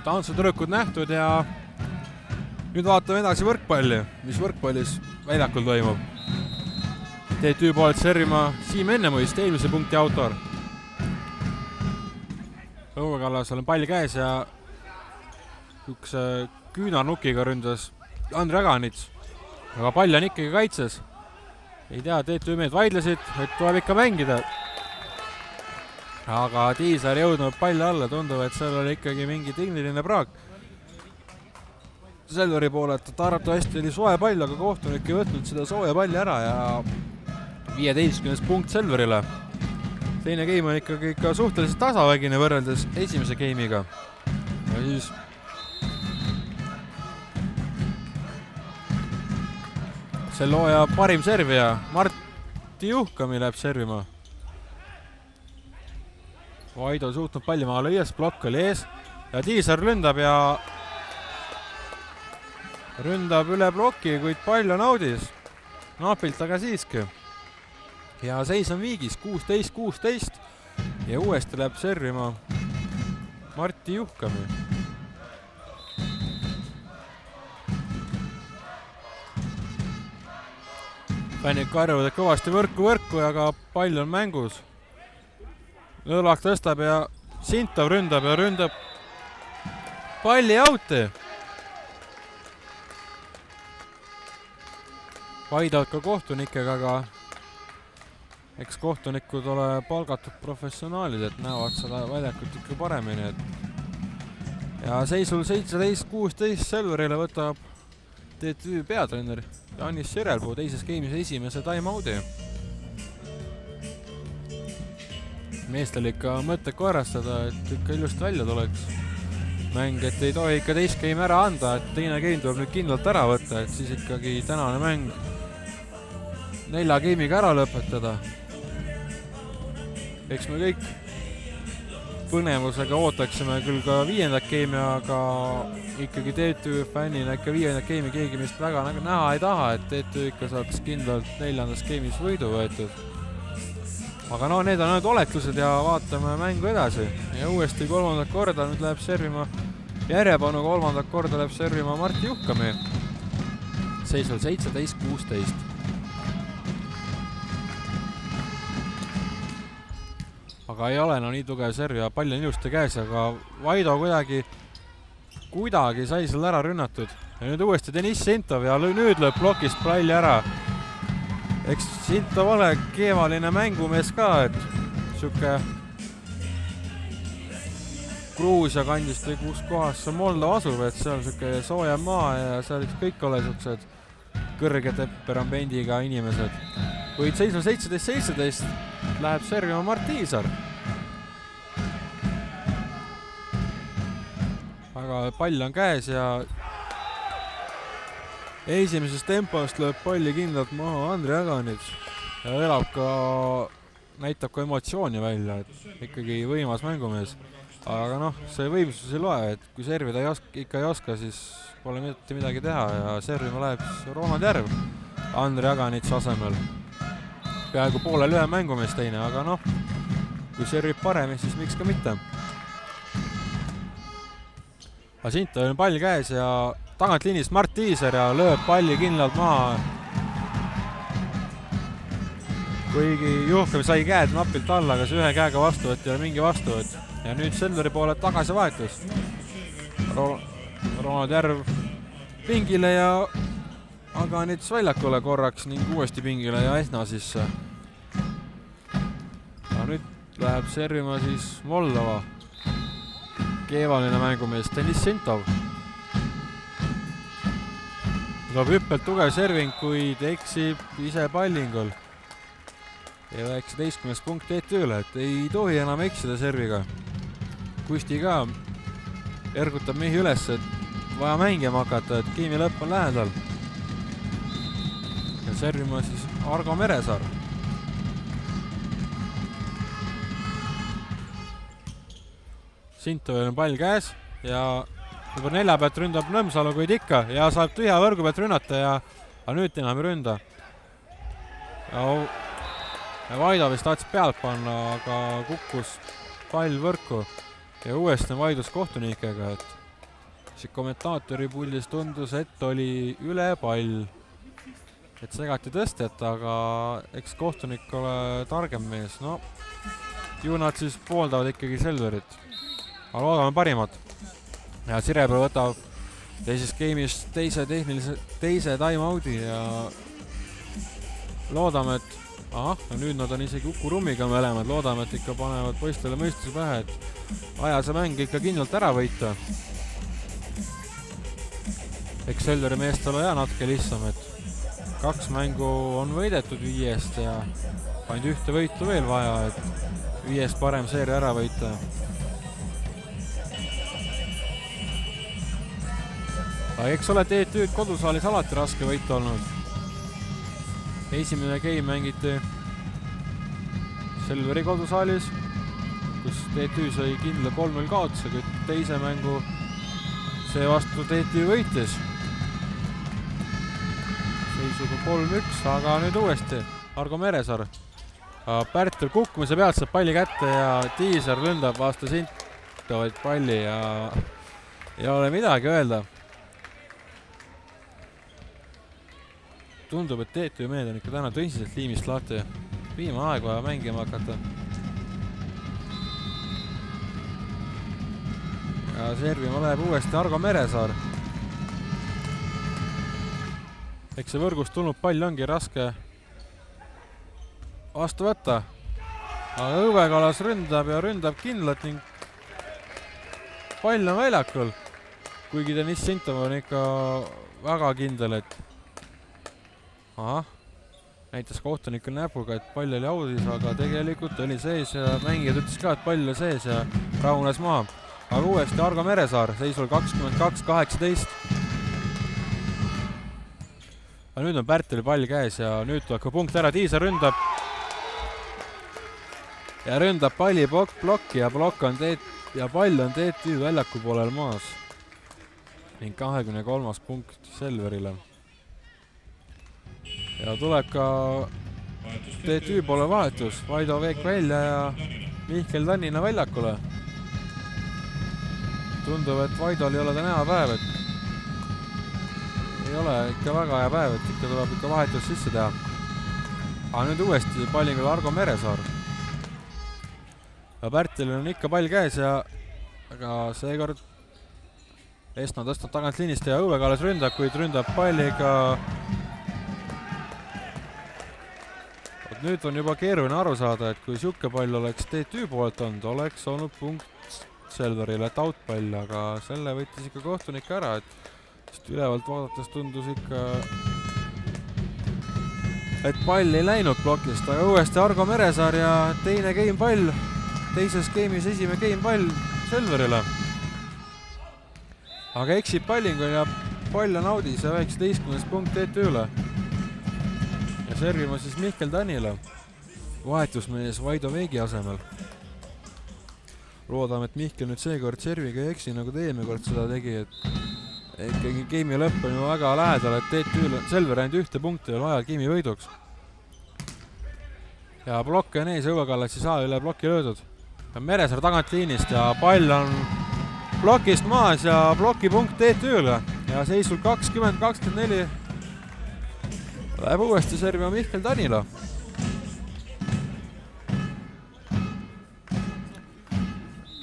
Tantsutüdrukud nähtud ja nüüd vaatame edasi võrkpalli, mis võrkpallis väljakul toimub. TTÜ poolt servima Siim Ennemõist, eelmise punkti autor. Õue Kallasel on pall käes ja üks küünarnukiga ründas Andri Aganits, aga pall on ikkagi kaitses. Ei tea, TTÜ mehed vaidlesid, et tuleb ikka mängida. Aga Tiisar jõudnud palli alla, tundub, et seal oli ikkagi mingi tehniline praak. Selveri poole, et arvatavasti oli soe pall, aga kohtunik ei võtnud seda sooja palli ära ja 15. punkt Selverile. Teine game on ikkagi ikka suhteliselt tasavägine võrreldes esimese game'iga. Ja siis selle hooaja parim servija Martti Juhkami läheb servima. Vaido suutnud palli maha lüües, plokk oli ees ja Tiisar ründab üle ploki, kuid pall on audis. Napilt, aga siiski. ja seis on viigis 16-16 ja uuesti läheb servima Martti Juhkami. Fännid karjuvad kõvasti võrku, aga pall on mängus. Lõõlak tõstab ja Sintov ründab palli outi. Vaidavad ka kohtunikega, aga eks kohtunikud ole palgatud professionaalid, et näevad seda väljakut ikka paremini. Ja seisul 17-16 Selverile võtab TTÜ peatreener Janis Sirelpuu teises game'is esimese time-out'i. Meestel ikka mõte korrastada, et ikka ilusti välja tuleks mäng, et ei tohi ikka teist game ära anda, et teine game tuleb nüüd kindlalt ära võtta, et siis ikkagi tänane mäng 4 game'iga ära lõpetada. Eks me kõik põnevusega ootaksime küll ka 5. game'i, aga ikkagi TTÜ fännina ikka 5. game'i keegi meist väga näha ei taha, et TTÜ ikka saaks kindlalt 4. game'is võidu võetud. Aga no need on need oletused ja vaatame mängu edasi. Ja uuesti 3. korda nüüd läheb servima järjepanu, 3. korda läheb servima Martti Juhkami. Seisul 17-16. Aga ei ole nii tugev serv ja pall on ilusti käes, aga Vaido kuidagi sai seal ära rünnatud. Ja nüüd uuesti Deniss Sintov ja nüüd lööb plokist palli ära. Eks Sintov ole keevaline mängumees ka, et siuke Gruusia kandist või kus kohas see Moldova asub, et seal siuke soojem maa ja seal kõik ole siuksed kõrge temperamendiga inimesed. Kuid seisul 17-17 läheb servima Mart Iisar. Aga pall on käes ja esimesest tempost lööb palli kindlalt maha Andri Aganits ja näitab ka emotsiooni välja, et ikkagi võimas mängumees. Aga noh, see võimsus ei loe, et kui servida ikka ei oska, siis pole mitte midagi teha ja servima läheb Ronald Järv Andri Aganitsi asemel. Peaaegu poolel ühe mängumees teine, aga noh, kui servib paremini, siis miks ka mitte. Asinto on pall käes ja tagant liinist Mart Iisar ja lööb palli kindlalt maha. Kuigi Juhkami sai käed napilt alla, aga see ühe käega vastuvõtt ja mingi vastuvõtt. Ja nüüd Selveri poole tagasi vahetus. Ronald Järv pingile ja Aganits väljakule korraks ning uuesti pingile ja Esna sisse. Ja nüüd läheb servima siis Moldova. Keevaline mängumees Deniss Sintov. Tuleb hüppelt tugev serving, kuid eksib ise pallingul. Ja 19 punkt TTÜ-le, et ei tohi enam eksida serviga. Kusti ka ergutab mehi üles, et vaja mängima hakata, et game'i lõpp on lähedal. Ja servima siis Argo Meresaar. Sintovel on pall käes ja juba 4 pealt ründab Nõmsalu, kuid ikka ja saab tühja võrgu pealt rünnata ja nüüd enam ei ründa. Ja Vaido vist tahtis pealt panna, aga kukkus pall võrku ja uuesti on Vaidus kohtunikega, et see kommentaatori puldis tundus, et oli üle pall. Et segati tõstet, aga eks kohtunik ole targem mees. No, ju nad siis pooldavad ikkagi Selverit. Aga loodame parimat. Ja Sirepõe võtab teises game'is teise time-out'i ja loodame, et nüüd nad on isegi Uku-Rummiga mõlemad. Loodame, et ikka panevad poistele mõistuse pähe, et aja see mäng ikka kindlalt ära võita. Eks Selveri meestel ole natuke lihtsam, et 2 mängu on võidetud 5 ja ainult 1 võitu veel vaja, et 5 parem seeria ära võita. Aga eks ole TTÜ-d kodusaalis alati raske võita olnud. Esimene game mängiti Selveri kodusaalis, kus TTÜ sai kindla 3-0 kaotuse, kuid teise mängu see vastu TTÜ võitis. Seisuga 3-1, aga nüüd uuesti Argo Meresaar Pärtel kukkumise pealt saab palli kätte ja Tiisar ründab vastu Sintovaid palli ja ei ole midagi öelda. Tundub, et TTÜ mehed on ikka täna tõsiselt liimist lahti. Viimane aeg vaja mängima hakata. Ja servima läheb uuesti Argo Meresaar. Eks see võrgust tulnud pall ongi raske vastu võtta. Aga Õuekalas ründab ja ründab kindlalt ning pall on väljakul. Kuigi Deniss Sintov on ikka väga kindel, et näitas kohtunikul näpuga, et pall oli audis, aga tegelikult oli sees ja mängijad ütles ka, et pall oli sees ja rahunes maha. Aga uuesti Argo Meresaar seisul 22-18. Aga nüüd on Pärteli pall käes ja nüüd tuleb ka punkt ära. Tiisa ründab ja ründab palli plokki ja plokk on ja pall on TTÜ väljaku poolel maas. Ning 23. punkt Selverile. Ja tuleb ka TTÜ poole vahetus. Vaido Veek välja ja Mihkel Tannina väljakule. Tundub, et Vaidol ei ole täna hea päev, et ei ole ikka väga hea päev, et ikka tuleb ikka vahetus sisse teha. Aga nüüd uuesti pallingul Argo Meresaar. Ja Pärtelil on ikka pall käes ja aga seekord Esna tõstnud tagant liinist ja Õuekalas ründab, kuid ründab palliga. Nüüd on juba keeruline aru saada, et kui siuke pall oleks TTÜ poolt olnud, oleks olnud punkt Selverile, et outpall, aga selle võttis ikka kohtunik ära, et ülevalt vaadates tundus ikka, et pall ei läinud plokist, aga uuesti Argo Meresaar ja teine game pall, teises game'is esimene game pall Selverile. Aga eksib pallingul ja pall on audis ja 19. punkt TTÜ-le. Ja servima siis Mihkel Tannile, vahetusmees Vaido Veegi asemel. Loodame, et Mihkel nüüd seekord serviga ei eksi, nagu ta eelmine kord seda tegi, et ikkagi game'i lõpp on ju väga lähedal, et TTÜ-l Selver ainult ühte punkti veel vaja game'i võiduks. Ja plokk on ees, Õuekalas siis üle plokki löödud. Meresaar tagant liinist ja pall on plokist maas ja plokipunkt TTÜ-le ja seisul 20-24 läheb uuesti servima Mihkel Tannila.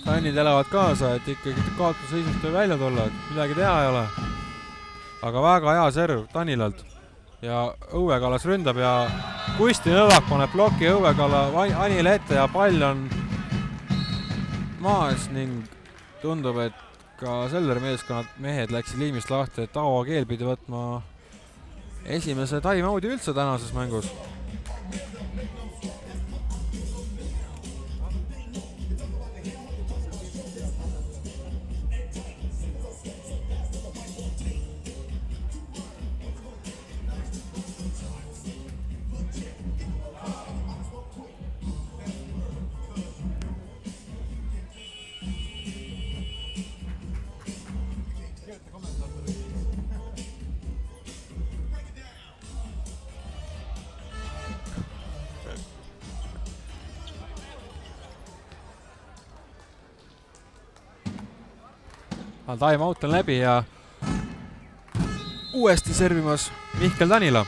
Tannid elavad kaasa, et ikkagi kaotusseisust või välja tulla, et midagi teha ei ole. Aga väga hea serv Tannilalt. Ja Õuekalas ründab ja Kusti Nõvak paneb ploki Õuekala Anile ette ja pall on maas ning tundub, et ka Selleri meeskonnad mehed läksid liimist lahti, et Aavo Keel pidi võtma esimese time-out'i üldse tänases mängus. Time out on läbi ja uuesti servimas Mihkel Tannila.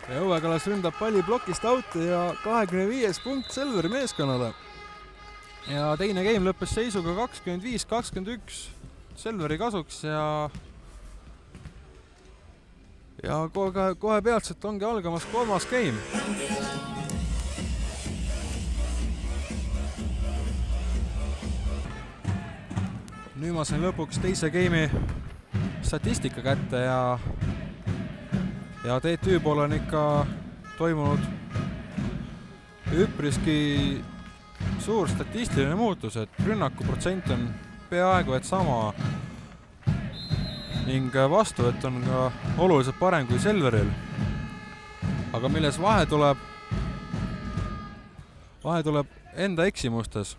Ja Õuekalas ründab palli plokist out'i ja 25 punkt Selveri meeskonnale. Ja teine game lõppes seisuga 25-21 Selveri kasuks ja kohe peatselt ongi algamas kolmas game. Nüüd ma sain lõpuks teise game'i statistika kätte ja TTÜ pool on ikka toimunud üpriski suur statistiline muutus, et rünnaku protsent on peaaegu et sama ning vastuvõtt on ka oluliselt parem kui Selveril. Aga milles vahe tuleb enda eksimustes,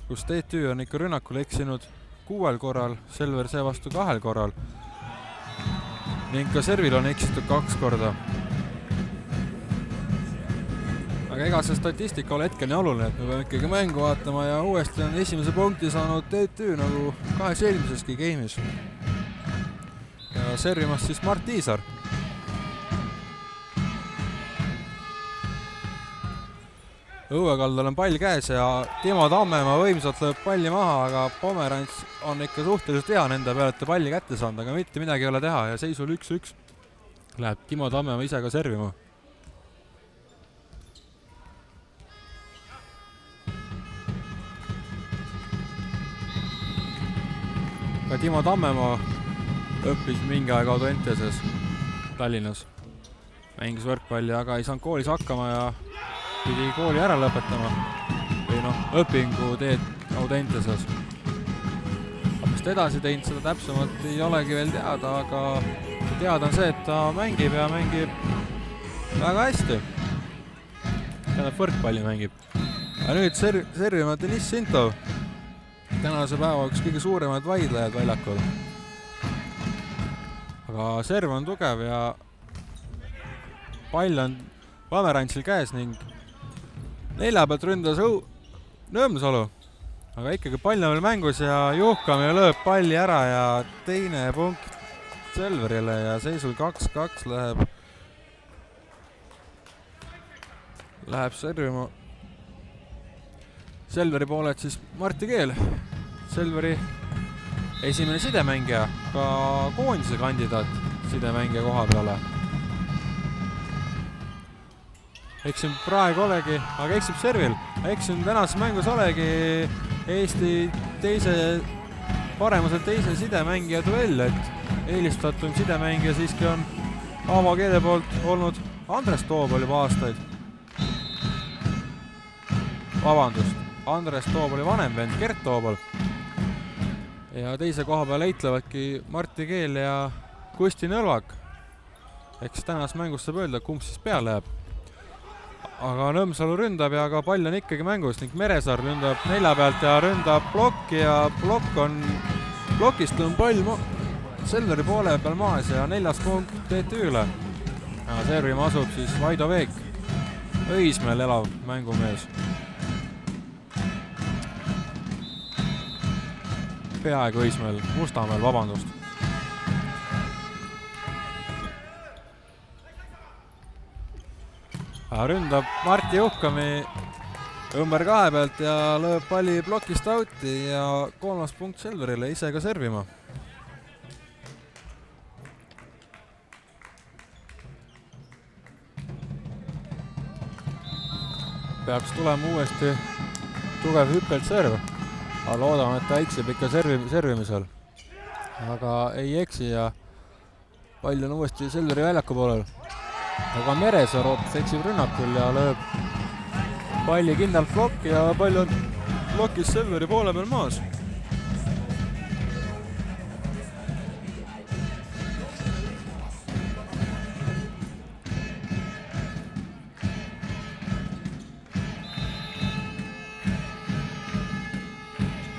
kus TTÜ on ikka rünnakul eksinud 6 korral, Selver seevastu 2 korral. Ning ka servil on eksitud 2 korda. Aga ega see statistika ole hetkel nii oluline, et me peame ikkagi mängu vaatama ja uuesti on esimese punkti saanud TTÜ nagu 2 eelmiseski game'is. Ja servimas siis Mart Iisar. Õuekaldal on pall käes ja Timo Tammemaa võimsalt lööb palli maha, aga Pomerants on ikka suhteliselt hea nende peale, et ta palli kätte saanud, aga mitte midagi ei ole teha ja seisul 1-1 läheb Timo Tammemaa ise ka servima. Ka Timo Tammemaa õppis mingi aeg Audenteses Tallinnas. Mängis võrkpalli, aga ei saanud koolis hakkama ja pidi kooli ära lõpetama. Või õpingu teed Audenteses. Mis ta edasi teinud, seda täpsemalt ei olegi veel teada, aga teada on see, et ta mängib ja mängib väga hästi. Tähendab võrkpalli mängib. Aga nüüd servima Deniss Sintov. Tänase päeva üks kõige suuremad vaidlejad väljakul. Aga serv on tugev ja pall on Pomerantsil käes ning nelja pealt ründas Nõmsalu. Aga ikkagi pall on veel mängus ja Juhkamine lööb palli ära ja teine punkt Selverile ja seisul 2-2 läheb servima Selveri pooled siis Martti Keel. Selveri esimene sidemängija, ka koondise kandidaat sidemängija koha peale. Eksim praegu olegi, aga eksib servil. Eksim tänases mängus olegi Eesti paremuselt teise sidemängija duell, et eelistatum sidemängija siiski on Aavo Keele poolt olnud Andres Toobal juba aastaid. Vabandust, Andres Toobali vanem vend Gert Toobal. Ja teise koha peal eitlevadki Martti Keel ja Kusti Nõlvak. Eks tänas mängus saab öelda, kumb siis peale jääb. Aga Nõmsalu ründab ja ka pall on ikkagi mängus ning Meresaar ründab nelja pealt ja ründab plokki ja plokist on pall Selveri poole peal maas ja 4. punkt TTÜ-le. Servima asub siis Vaido Veek, Õismäel elav mängumees. Peaaegu Õismäel, Mustamäel, vabandust. Ründab Martti Juhkami ümber 2 pealt ja lööb palli plokist outi ja 3. punkt Selverile, ise ka servima. Peaks tulema uuesti tugev hüppelt serv. Aga loodame, et ta eksib ikka servimisel. Aga ei eksi ja pall on uuesti Selveri väljaku poolel. Aga Meresaar hoopis eksib rünnakul ja lööb palli kindlalt plokki ja pall on plokis Selveri poole peal maas.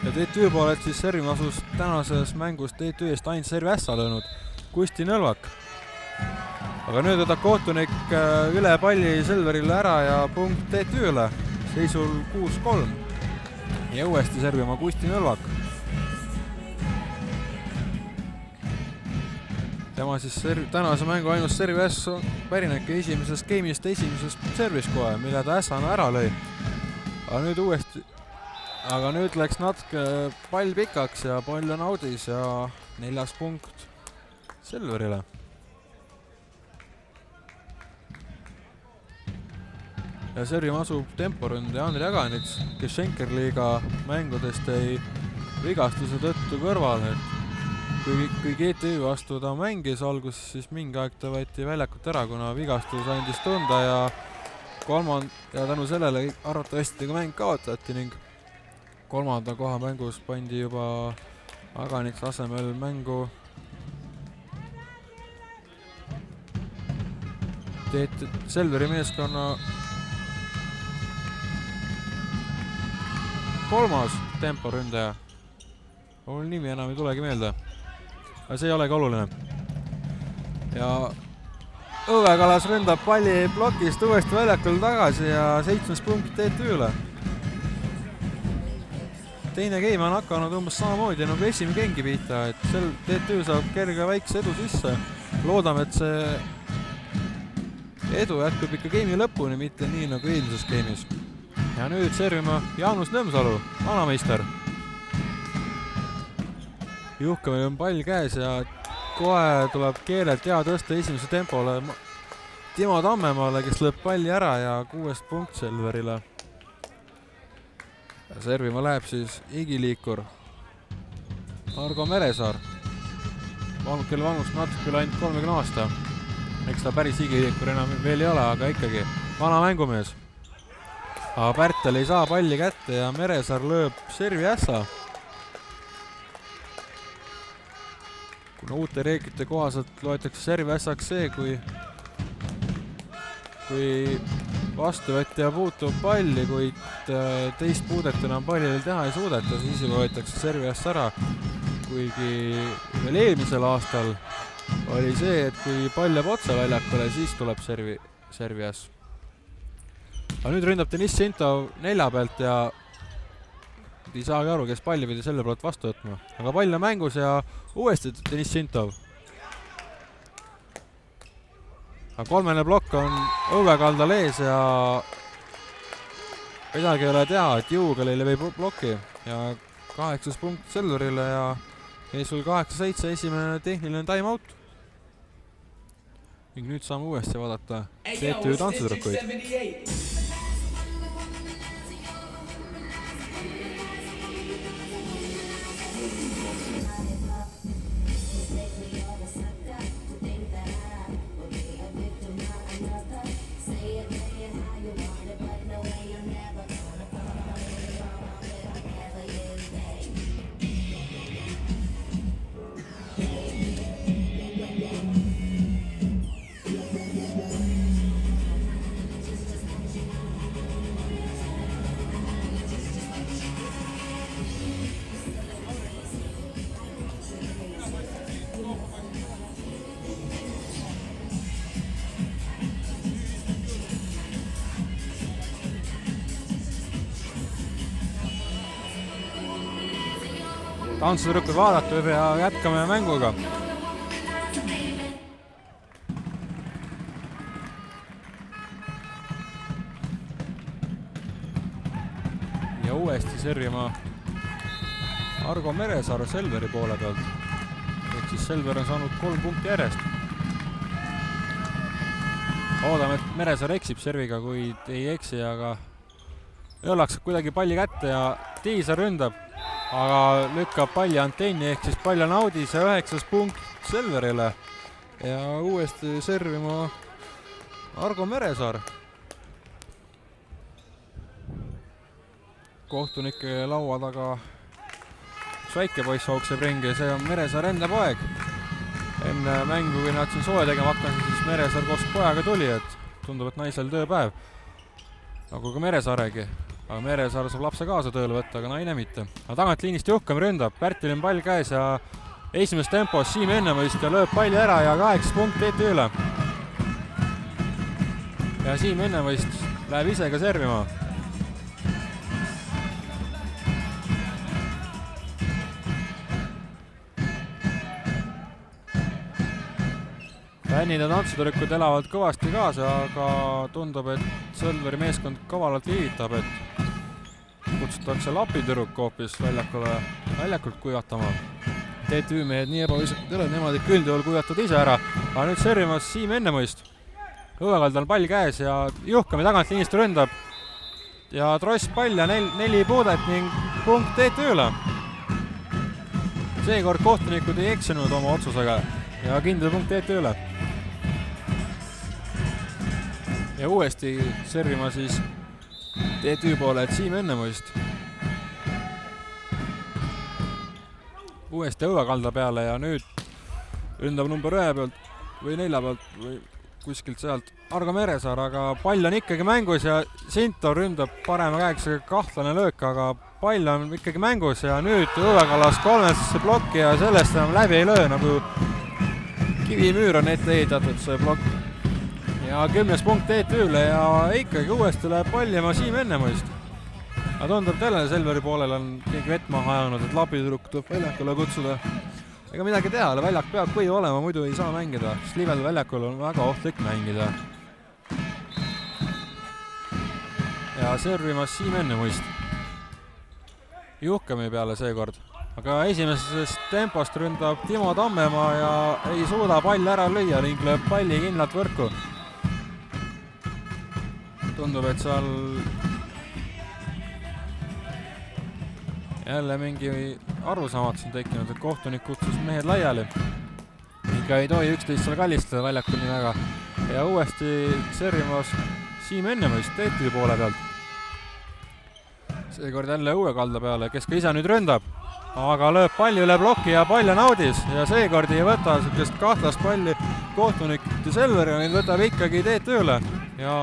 Ja TTÜ poolelt siis servima asus tänases mängus TTÜ eest ainult servi ässa löönud Kusti Nõlvak. Aga nüüd võtab kohtunik üle palli Selverile ära ja punkt TTÜ-le, seisul 6-3. Ja uuesti servima Kusti Nõlvak. Tema siis tänase mängu ainus servi äss pärinebki esimesest game'ist, esimesest servist kohe, mille ta ässana ära lõi. Aga nüüd läks natuke pall pikaks ja pall on audis ja 4. punkt Selverile. Ja servima asub temporünde Andri Aganits, kes Schenkerliiga mängudest jäi vigastuse tõttu kõrvale. Kui GTÜ vastu ta mängis alguses, siis mingi aeg ta võeti väljakut ära, kuna vigastus andis tunda ja tänu sellele arvatavasti ka mäng kaotati ning 3. koha mängus pandi juba Aganits asemel mängu Selveri meeskonna 3. temporündaja mul nimi enam ei tulegi meelde. Aga see ei olegi oluline. Ja Õuekalas ründab palli plokist uuesti väljakul tagasi ja 7 punkt TTÜ-le. Teine game on hakanud umbes samamoodi nagu esimene gengi pihta, et sel TTÜ saab kerge väikse edu sisse. Loodame, et see edu jätkub ikka game'i lõpuni, mitte nii nagu eelmises game'is. Ja nüüd servima Jaanus Nõmsalu, vanameister. Juhkamine on pall käes ja kohe tuleb keelelt hea tõsta esimese tempole Timo Tammemaale, kes lööb palli ära ja 6 punkt Selverile. Servima läheb siis igiliikur Argo Meresaar. Kelle vanust natuke üle ainult 30 aasta. Eks ta päris igiliikur enam veel ei ole, aga ikkagi vana mängumees. Aga Pärtel ei saa palli kätte ja Meresaar lööb servi ässa. Kuna uute reeglite kohaselt loetakse servi ässaks see, kui vastuvõtja puutub palli, kuid teist puudet enam pallil teha ei suudeta, siis võetakse servi äss ära. Kuigi veel eelmisel aastal oli see, et kui pall jääb otse väljakule, siis tuleb servi äss. Aga nüüd ründab Deniss Sintov 4 pealt ja ei saagi aru, kes palli pidi selle pealt vastu võtma. Aga pall on mängus ja uuesti Deniss Sintov. Aga kolmene plokk on Õuekaldal ees ja midagi ei ole teha, et Juugal ei levi ploki ja 8 punkt Selverile ja ees sul 8-7 esimene tehniline time-out. Ning nüüd saame uuesti vaadata TTÜ tantsutüdrukuid. Tantsutüdrukud vaadatud ja jätkame mänguga. Ja uuesti servima Argo Meresaar Selveri poole pealt. Ehk siis Selver on saanud 3 punkti järjest. Oodame, et Meresaar eksib serviga, kuid ei eksi, aga õllaks kuidagi palli kätte ja Tiisa ründab. Aga lükkab palli antenni, ehk siis pall on audis ja 9 punkt Selverile. Ja uuesti servima Argo Meresaar. Kohtunike laua taga üks väike poiss hoogseb ringi, see on Meresaar enda poeg. Enne mängu, kui nad siin soe tegema hakkasid, siis Meresaar koos pojaga tuli, et tundub, et naisel tööpäev. Nagu ka Meresaaregi. Aga Meresaar saab lapse kaasa tööle võtta, aga naine mitte. Aga tagant liinist Juhkam ründab, Pärtil on pall käes ja esimeses tempos Siim Ennemõist ja lööb palli ära ja 8 punkt TTÜ-le. Ja Siim Ennemõist läheb ise ka servima. Fännid ja tantsutüdrukud elavad kõvasti kaasa, aga tundub, et Selveri meeskond kavalalt liivitab, et kutsutakse lapitüdruk hoopis väljakult kuivatama. TTÜ mehed nii ebaviisakad ei ole, nemad ikka üldjuhul kuivatavad ise ära. Aga nüüd servimas Siim Ennemõist. Õuekaldal on pall käes ja Juhkami tagant liinist ründab. Ja tross pall ja 4 puudet ning punkt TTÜ-le. Seekord kohtunikud ei eksinud oma otsusega ja kindel punkt TTÜ-le. Ja uuesti servima siis TTÜ poole, et Siim Ennemõist. Uuesti Õuekalda peale ja nüüd ründab number 1 pealt või 4 pealt või kuskilt sealt Argo Meresaar, aga pall on ikkagi mängus ja Sintov ründab parema käeksega kahtlane löök, aga pall on ikkagi mängus ja nüüd Õue Kallas kolmesse plokki ja sellest enam läbi ei löö, nagu kivimüür on ette ehitatud see plokk. Ja 10 punkt TTÜ-le ja ikkagi uuesti läheb pallima Siim Ennemõist. Aga tundub tälle Selveri poolel on keegi vett maha ajanud, et labitüdruk tuleb väljakule kutsuda. Ega midagi teha, väljak peab põhi olema, muidu ei saa mängida, sest livel väljakul on väga ohtlik mängida. Ja servimas Siim Ennemõist. Juhkami peale seekord. Aga esimesest tempost ründab Timo Tammemaa ja ei suuda pall ära lüüa ning lööb palli kindlalt võrku. Tundub, et seal jälle mingi arusaamatus on tekkinud, et kohtunik kutsus mehed laiali. Ikka ei tohi üksteist seal kallistada väljakul nii väga. Ja uuesti servimas Siim Ennemõist TTÜ poole pealt. Seekord jälle Õue Kalda peale, kes ka ise nüüd ründab. Aga lööb palli üle ploki ja pall on audis. Ja seekord ei võta sellist kahtlast palli kohtunik Selver ja neid võtab ikkagi TTÜ-le. Ja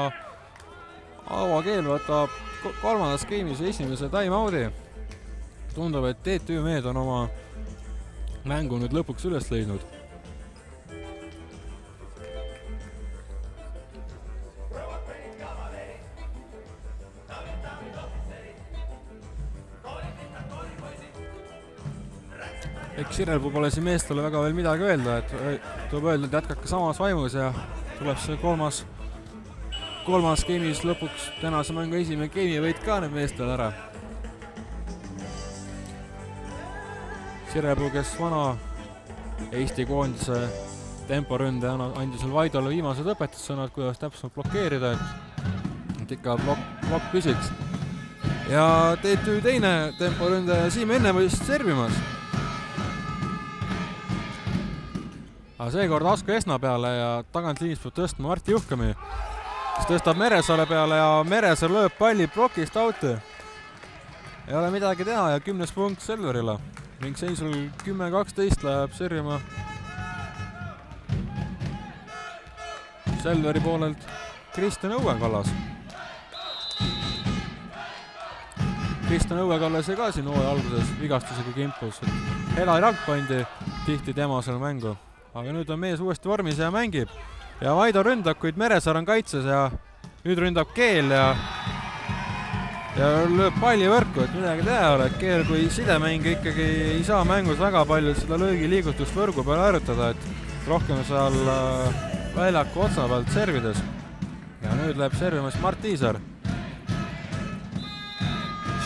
Aavo Keel võtab kolmandas skeemis esimese time-out'i. Tundub, et TTÜ mehed on oma mängu nüüd lõpuks üles leidnud. Eks Sirelpuu pole siin meestele väga veel midagi öelda, et tuleb öelda, et jätkake samas vaimus ja tuleb see kolmas skeemis lõpuks tänase mängu esimene skeemi võit ka need meestele ära. Sirelpuu, kes vana Eesti koondise temporünde andis Vaidole viimased õpetussõnad, kuidas täpselt blokeerida, et ikka blokk püsiks. Ja TTÜ teine temporünde Siim Ennemõist servimas. Aga seekord Asko Esna peale ja tagantliinist peab tõstma Martti Juhkami, kes tõstab Meresaare peale ja Meresaar lööb palli plokist out'i. Ei ole midagi teha ja 10 punkt Selverile. Ning seisul 10-12 läheb servima Selveri poolelt Kristjan Õue Kallas. Kristjan Õue Kallas ei ka siin hooaja alguses vigastusega kimpus. Helari Rank pandi tihti tema seal mängu. Aga nüüd on mees uuesti vormis ja mängib. Ja Vaido ründab, kuid Meresaar on kaitses ja nüüd ründab Keel ja lööb palli võrku, et midagi teha ole. Keel kui sidemäng ikkagi ei saa mängus väga palju seda löögiliigutust võrgu peale harjutada, et rohkem seal väljaku otsa pealt servides. Ja nüüd läheb servimas Mart Tiisar.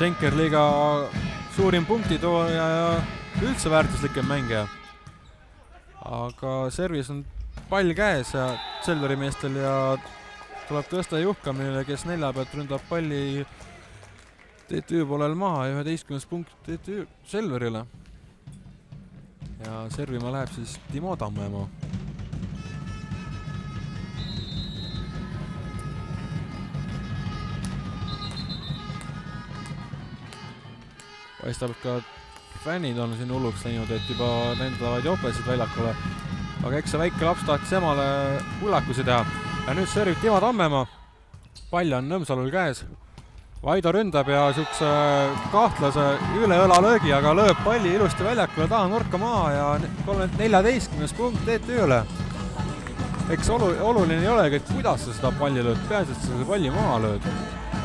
Schenker liiga suurim punktitooja ja üldse väärtuslikem mängija. Aga servis on pall käes ja Selveri meestel ja tuleb tõsta Juhkamile, kes nelja pealt ründab palli TTÜ poolel maha ja 11 punkt TTÜ Selverile. Ja servima läheb siis Timo Tammemaa. Paistab ka fännid on siin hulluks läinud, et juba nendavad jopesid väljakule. Aga eks see väike laps tahtis emale hullakusi teha. Ja nüüd servib Timo Tammemaa. Pall on Nõmsalul käes. Vaido ründab ja sihukese kahtlase üle õla löögi, aga lööb palli ilusti väljakule taha nurka maha ja 14 punkt TTÜ-le. Eks oluline ei olegi, et kuidas sa seda palli lööd, peaasi, et sa seda palli maha lööd.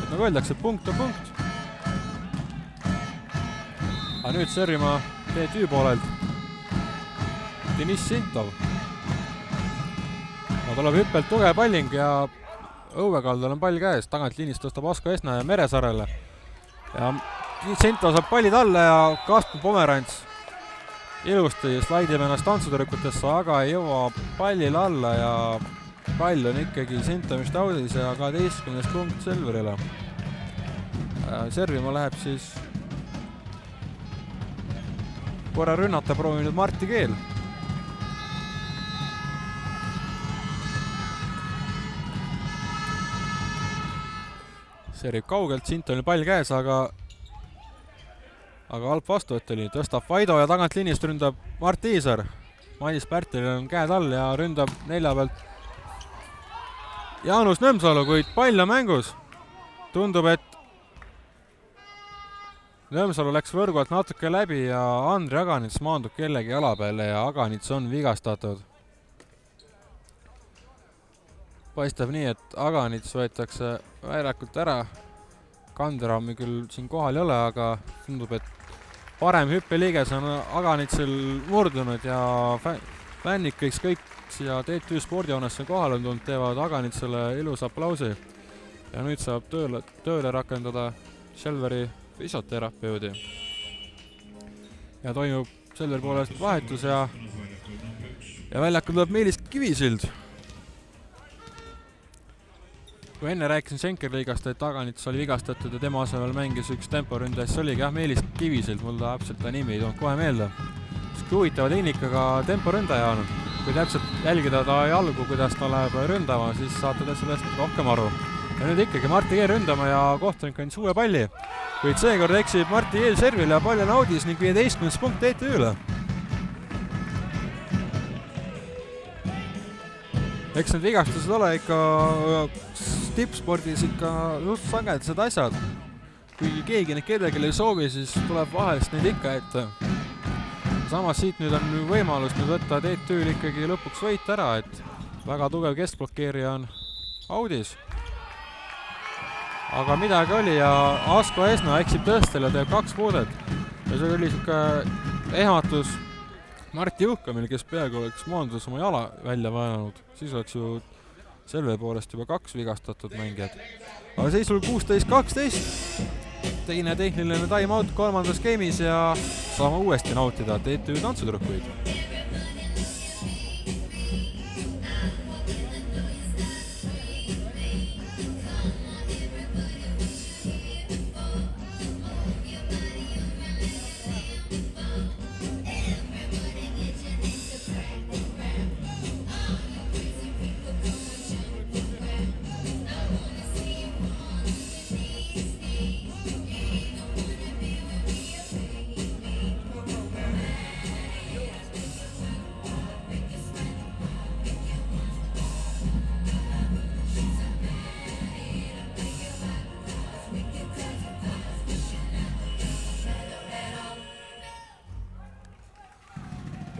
Et nagu öeldakse, punkt on punkt. Aga nüüd servima TTÜ poolelt Deniss Sintov. Tuleb hüppelt tugev palling ja Õue Kaldal on pall käes, tagantliinist tõstab Asko Esna ja Meresaarele. Ja Sintov saab palli talle ja Kaspar Pomerants ilusti slaidib ennast tantsutõrkutesse, aga ei jõua pallile alla ja pall on ikkagi Sintovist audis ja 12 punkt Selverile. Servima läheb siis korra rünnata proovinud Martti Keel. Serib kaugelt, Sintonil pall käes, aga halb vastuvõtt oli. Tõstab Vaido ja tagantliinist ründab Mart Tiisar. Madis Pärtil on käed all ja ründab nelja pealt Jaanus Nõmsalu, kuid pall on mängus. Tundub, et Nõmsalu läks võrgu alt natuke läbi ja Andri Aganits maandub kellegi jala peale ja Aganits on vigastatud. Paistab nii, et Aganits võetakse väljakult ära. Kanderami küll siin kohal ei ole, aga tundub, et parem hüppeliiges on Aganitsil murdunud ja fännid kõik siia TTÜ spordihoonesse kohale on tulnud, teevad Aganitsile ilus aplausi. Ja nüüd saab tööle rakendada Selveri füsioterapeudi. Ja toimub Selveri poolest vahetus ja väljakul tuleb Meelis Kivisild. Kui enne rääkisin Schenker-liigast, et Aganits oli vigastatud ja tema asemel mängis üks temporündaja, siis oligi Meelis Kivisild, mul täpselt ta nimi ei tulnud kohe meelde. Huvitava tehnikaga temporündaja on. Kui täpselt jälgida ta jalgu, kuidas ta läheb ründama, siis saate te sellest rohkem aru. Ja nüüd ikkagi Marti Keel ründama ja kohtunik andis uue palli. Kuid seekord eksib Marti Keel servile ja pall on audis ning 15. punkt TTÜ-le. Eks need vigastused ole ikka tippspordis ikka just sagedased asjad. Kui keegi neid kedagi ei soovi, siis tuleb vahest neid ikka ette. Samas siit nüüd on võimalus nüüd võtta TTÜ-l ikkagi lõpuks võit ära, et väga tugev keskblokkeerija on audis. Aga midagi oli ja Asko Esna eksib tõstel ja teeb 2 puudet. Ja see oli siuke ehmatus Marti Juhkamil, kes peaaegu oleks moonduses oma jala välja vajananud. Siis oleks ju Selve poolest juba 2 vigastatud mängijad. Aga seisul 16-12. Teine tehniline time-out 3. skeemis ja saame uuesti nautida TTÜ tantsutrukuid.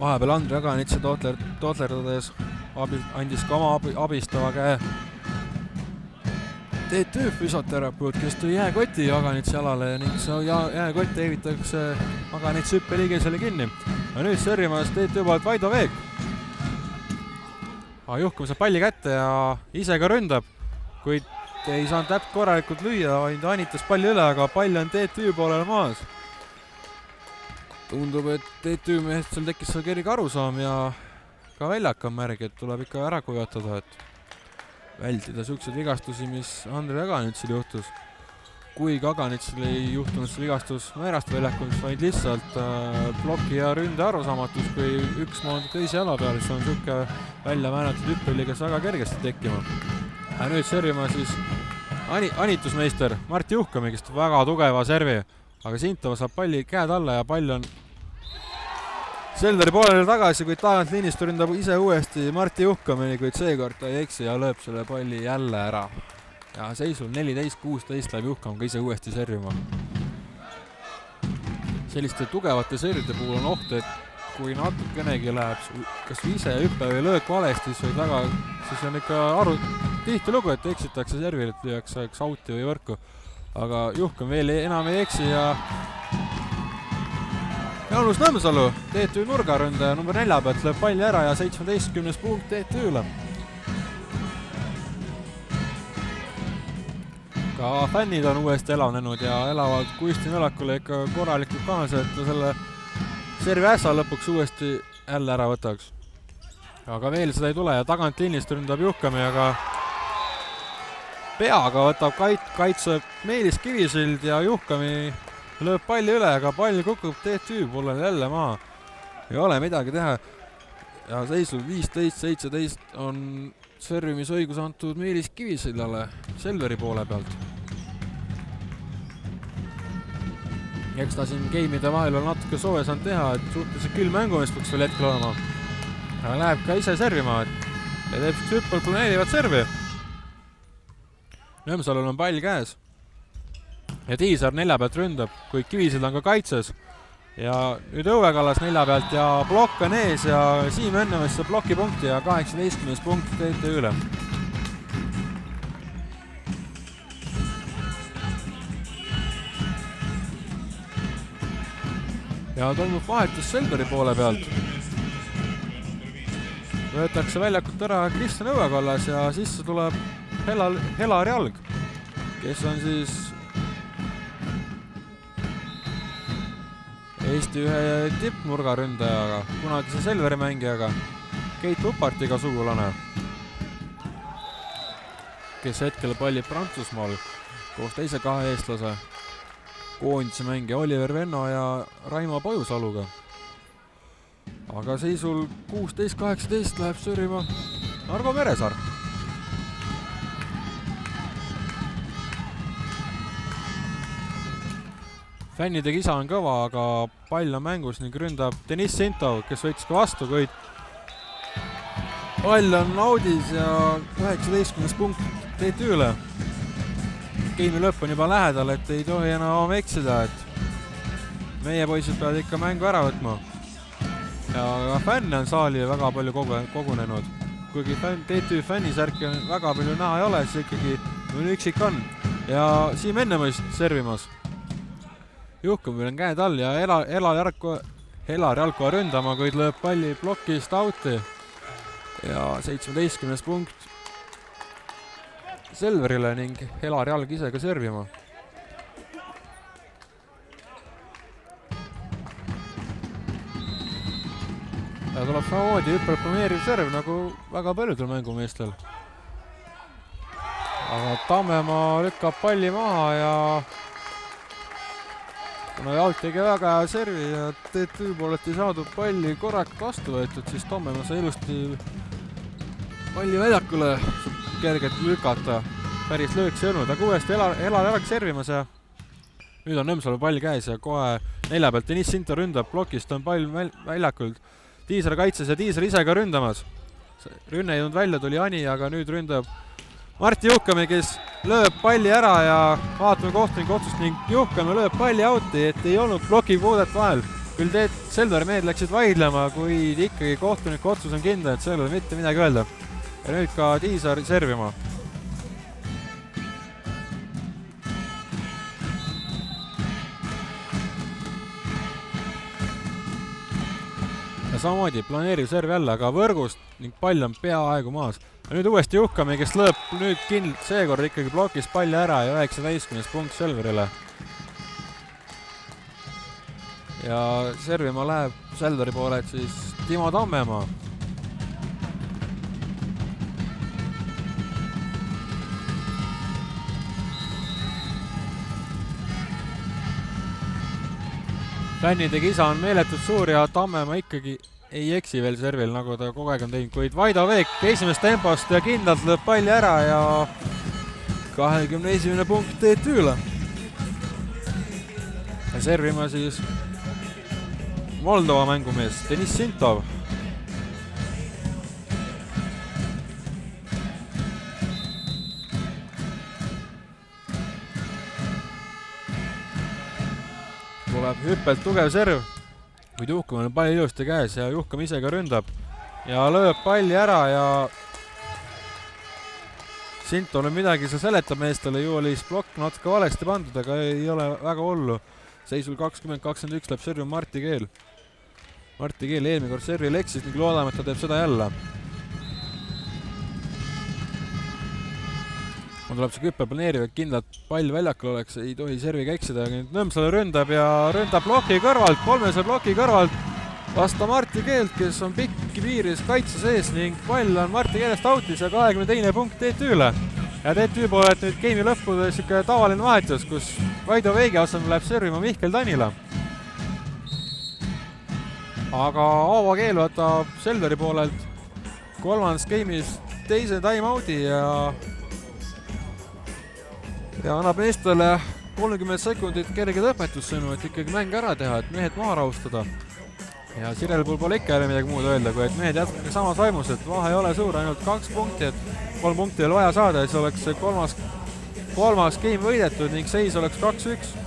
Vahepeal Andri Aganitse tootlerdades andis ka oma abistava käe TTÜ füsioterapeut, kes tõi jääkoti Aganitse jalale ning see jääkott eevitakse Aganitse hüppeliigesele kinni. Ja nüüd servimas TTÜ poolt Vaido Veek. Juhkum saab palli kätte ja ise ka ründab, kuid ei saanud täpselt korralikult lüüa, vaid anitas palli üle, aga pall on TTÜ poolele maas. Tundub, et TTÜ mehest seal tekkis seal kerge arusaam ja ka väljak on märg, et tuleb ikka ära kujatada, et vältida siukseid vigastusi, mis Andri Aganitsil juhtus. Kuigi Aganitsil ei juhtunud see vigastus määrast väljakul, vaid lihtsalt ploki ja ründe arusaamatus, kui üks maandub teise jala peal, siis on siuke välja määratud hüppeliiges väga kergesti tekkima. Ja nüüd servima siis anitusmeister Marti Juhkami, kes väga tugeva servi, aga Sintova saab palli käed alla ja pall on Selveri poolele tagasi, kuid tagant liinist ründab ise uuesti Marti Juhkamini, kuid seekord ta ei eksi ja lööb selle palli jälle ära. Ja seisul 14-16 läheb Juhkam ka ise uuesti servima. Selliste tugevate servide puhul on oht, et kui natukenegi läheb kas ise hüppe või löök valesti, siis on ikka tihti lugu, et eksitakse servil, et lüüakse auti või võrku. Aga Juhkam veel enam ei eksi ja Jaanus Nõmsalu, TTÜ nurgaründaja number 4 pealt lööb palli ära ja 17. punkt TTÜ-le. Ka fännid on uuesti elavnenud ja elavad Kuisti Nõlakule ikka korralikult kaasa, et ta selle servi ässa lõpuks uuesti jälle ära võtaks. Aga veel seda ei tule ja tagant liinist ründab Juhkami, aga peaga võtab kaitseb Meelis Kivisild ja Juhkami lööb palli üle, aga pall kukub TTÜ poolel jälle maa. Ei ole midagi teha. Ja seisul 15-17 on servimisõigus antud Meelis Kivisildale Selveri poole pealt. Eks ta siin geimide vahel on natuke soove saanud teha, et suhteliselt külm mängumees peaks veel hetkel olema. Ja läheb ka ise servima, ja teeb hüppel planeerivat servi. Nõmsalul on pall käes. ja Tiisar nelja pealt ründab, kuid Kivisilda on ka kaitses. Ja nüüd Õue Kallas nelja pealt ja plokk on ees ja Siim Ennemees saab plokipunkti ja 18. punkt TTÜ-le. Ja toimub vahetus Selveri poole pealt. Võetakse väljakult ära Kristjan Õue Kallas ja sisse tuleb Helar Jalg, kes on siis Eesti ühe tippnurgaründajaga, kunagise Selveri mängijaga, Keit Upartiga sugulane, kes hetkel pallib Prantsusmaal koos teise kahe eestlase koondise mängija Oliver Venno ja Raimo Pajusaluga. Aga seisul 16-18 läheb sörima Argo Meresaar. Fännide kisa on kõva, aga pall on mängus ning ründab Deniss Sintov, kes võitis ka vastu, kuid pall on audis ja 19. punkt TTÜ-le. Geimi lõpp on juba lähedal, et ei tohi enam eksida, et meie poisid peavad ikka mängu ära võtma. Ja fänne on saali väga palju kogunenud. Kuigi TTÜ fännisärki väga palju näha ei ole, siis ikkagi üksik on. Ja Siim Ennemees servimas. Juhkumil on käed all ja Helar Jalko ründama, kuid lööb palli plokist outi. Ja 17. punkt Selverile ning Helar Jalg ise ka servima. Ja tuleb samamoodi hüperplaneeriv serv nagu väga paljudel mängumeestel. Aga Tammemaa lükkab palli maha ja kuna Jalg tegi väga hea servi ja TTÜ poolelt ei saadud palli korralikult vastu võetud, siis Tammemaa sai ilusti palli väljakule kergelt lükata. Päris lööks ei olnud, aga uuesti Helar Jalg servimas ja nüüd on Nõmsalu pall käes ja kohe nelja pealt Deniss Sinto ründab plokist, on pall väljakult. Tiisar kaitses ja Tiisar ise ka ründamas. Rünne ei jõudnud välja, tuli Ani, aga nüüd ründab Martti Juhkami, kes lööb palli ära ja vaatame kohtuniku otsust ning Juhkami lööb palli outi, et ei olnud plokipuudet vahel. Küll Selveri mehed läksid vaidlema, kuid ikkagi kohtuniku otsus on kindel, et sellele mitte midagi öelda. Ja nüüd ka Tiisar servima. Ja samamoodi planeeriv serv jälle, aga võrgust ning pall on peaaegu maas. Ja nüüd uuesti Juhkami, kes lööb nüüd seekord ikkagi plokis palli ära ja 19. punkt Selverile. Ja servima läheb Selveri poole, et siis Timo Tammemaa. Fännide kisa on meeletult suur ja Tammemaa ikkagi ei eksi veel servil, nagu ta kogu aeg on teinud, kuid Vaido Veek esimest tempost ja kindlalt lööb palli ära ja 21. punkt TTÜ-le. Ja servima siis Moldova mängumees Deniss Sintov. Tuleb hüppelt tugev serv, kuid Juhkamil on palli ilusti käes ja Juhkam ise ka ründab ja lööb palli ära ja Sintol on midagi, see seletab meestele, ju oli plokk natuke valesti pandud, aga ei ole väga hullu. Seisul 20-21 läheb servi Martti Keel. Martti Keel eelmine kord servil eksis ning loodame, et ta teeb seda jälle. On tuleb see küppe planeeriv, et kindlalt pall väljakul oleks, ei tohi serviga eksida. Nõmsalu ründab ja ründab ploki kõrvalt, 3. ploki kõrvalt vasta Martti Keelt, kes on pikki piiris kaitse sees ning pall on Martti Keelest outis ja 22. punkt TTÜ-le. Ja TTÜ poolelt nüüd geimi lõppudes ikka tavaline vahetus, kus Vaido Veegi asemel läheb servima Mihkel Tanila. Aga Aavo Keel võtab Selveri poolelt kolmandas geimis teise time-out'i ja annab meestele 30 sekundit kerged õpetussõnu, et ikkagi mäng ära teha, et mehed maha rahustada. Ja Sirel pole ikka jälle midagi muud öelda, kui et mehed jätkake samas vaimus, et vahe ei ole suur, ainult 2 punkti, et 3 punkti ei ole vaja saada ja siis oleks see kolmas kolmas game võidetud ning seis oleks 2-1.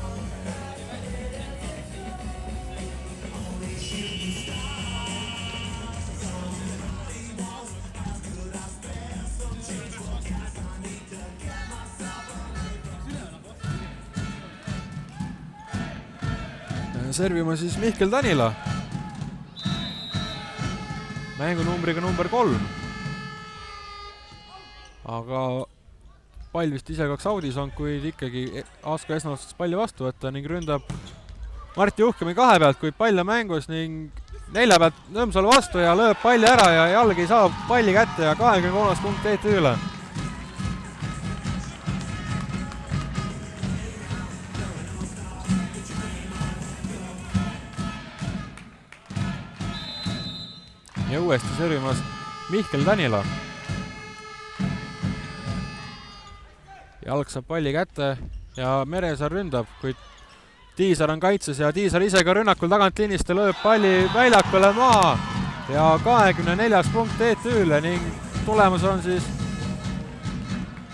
Servima siis Mihkel Tanila. Mängunumbriga number 3. Aga pall vist ise 2 audis on, kuid ikkagi Asko Esna otsustas palli vastu võtta ning ründab Martti Juhkami 2 pealt, kuid pall on mängus ning 4 pealt Nõmsalu vastu ja lööb palli ära ja jalg ei saa palli kätte ja 23 punkt TTÜ-le. Ja uuesti servimas Mihkel Tanila. Jalg saab palli kätte ja Meresaar ründab, kuid Tiisar on kaitses ja Tiisar ise ka rünnakul tagantliinist ja lööb palli väljakule maa ja 24 punkt TTÜ-le ning tulemus on siis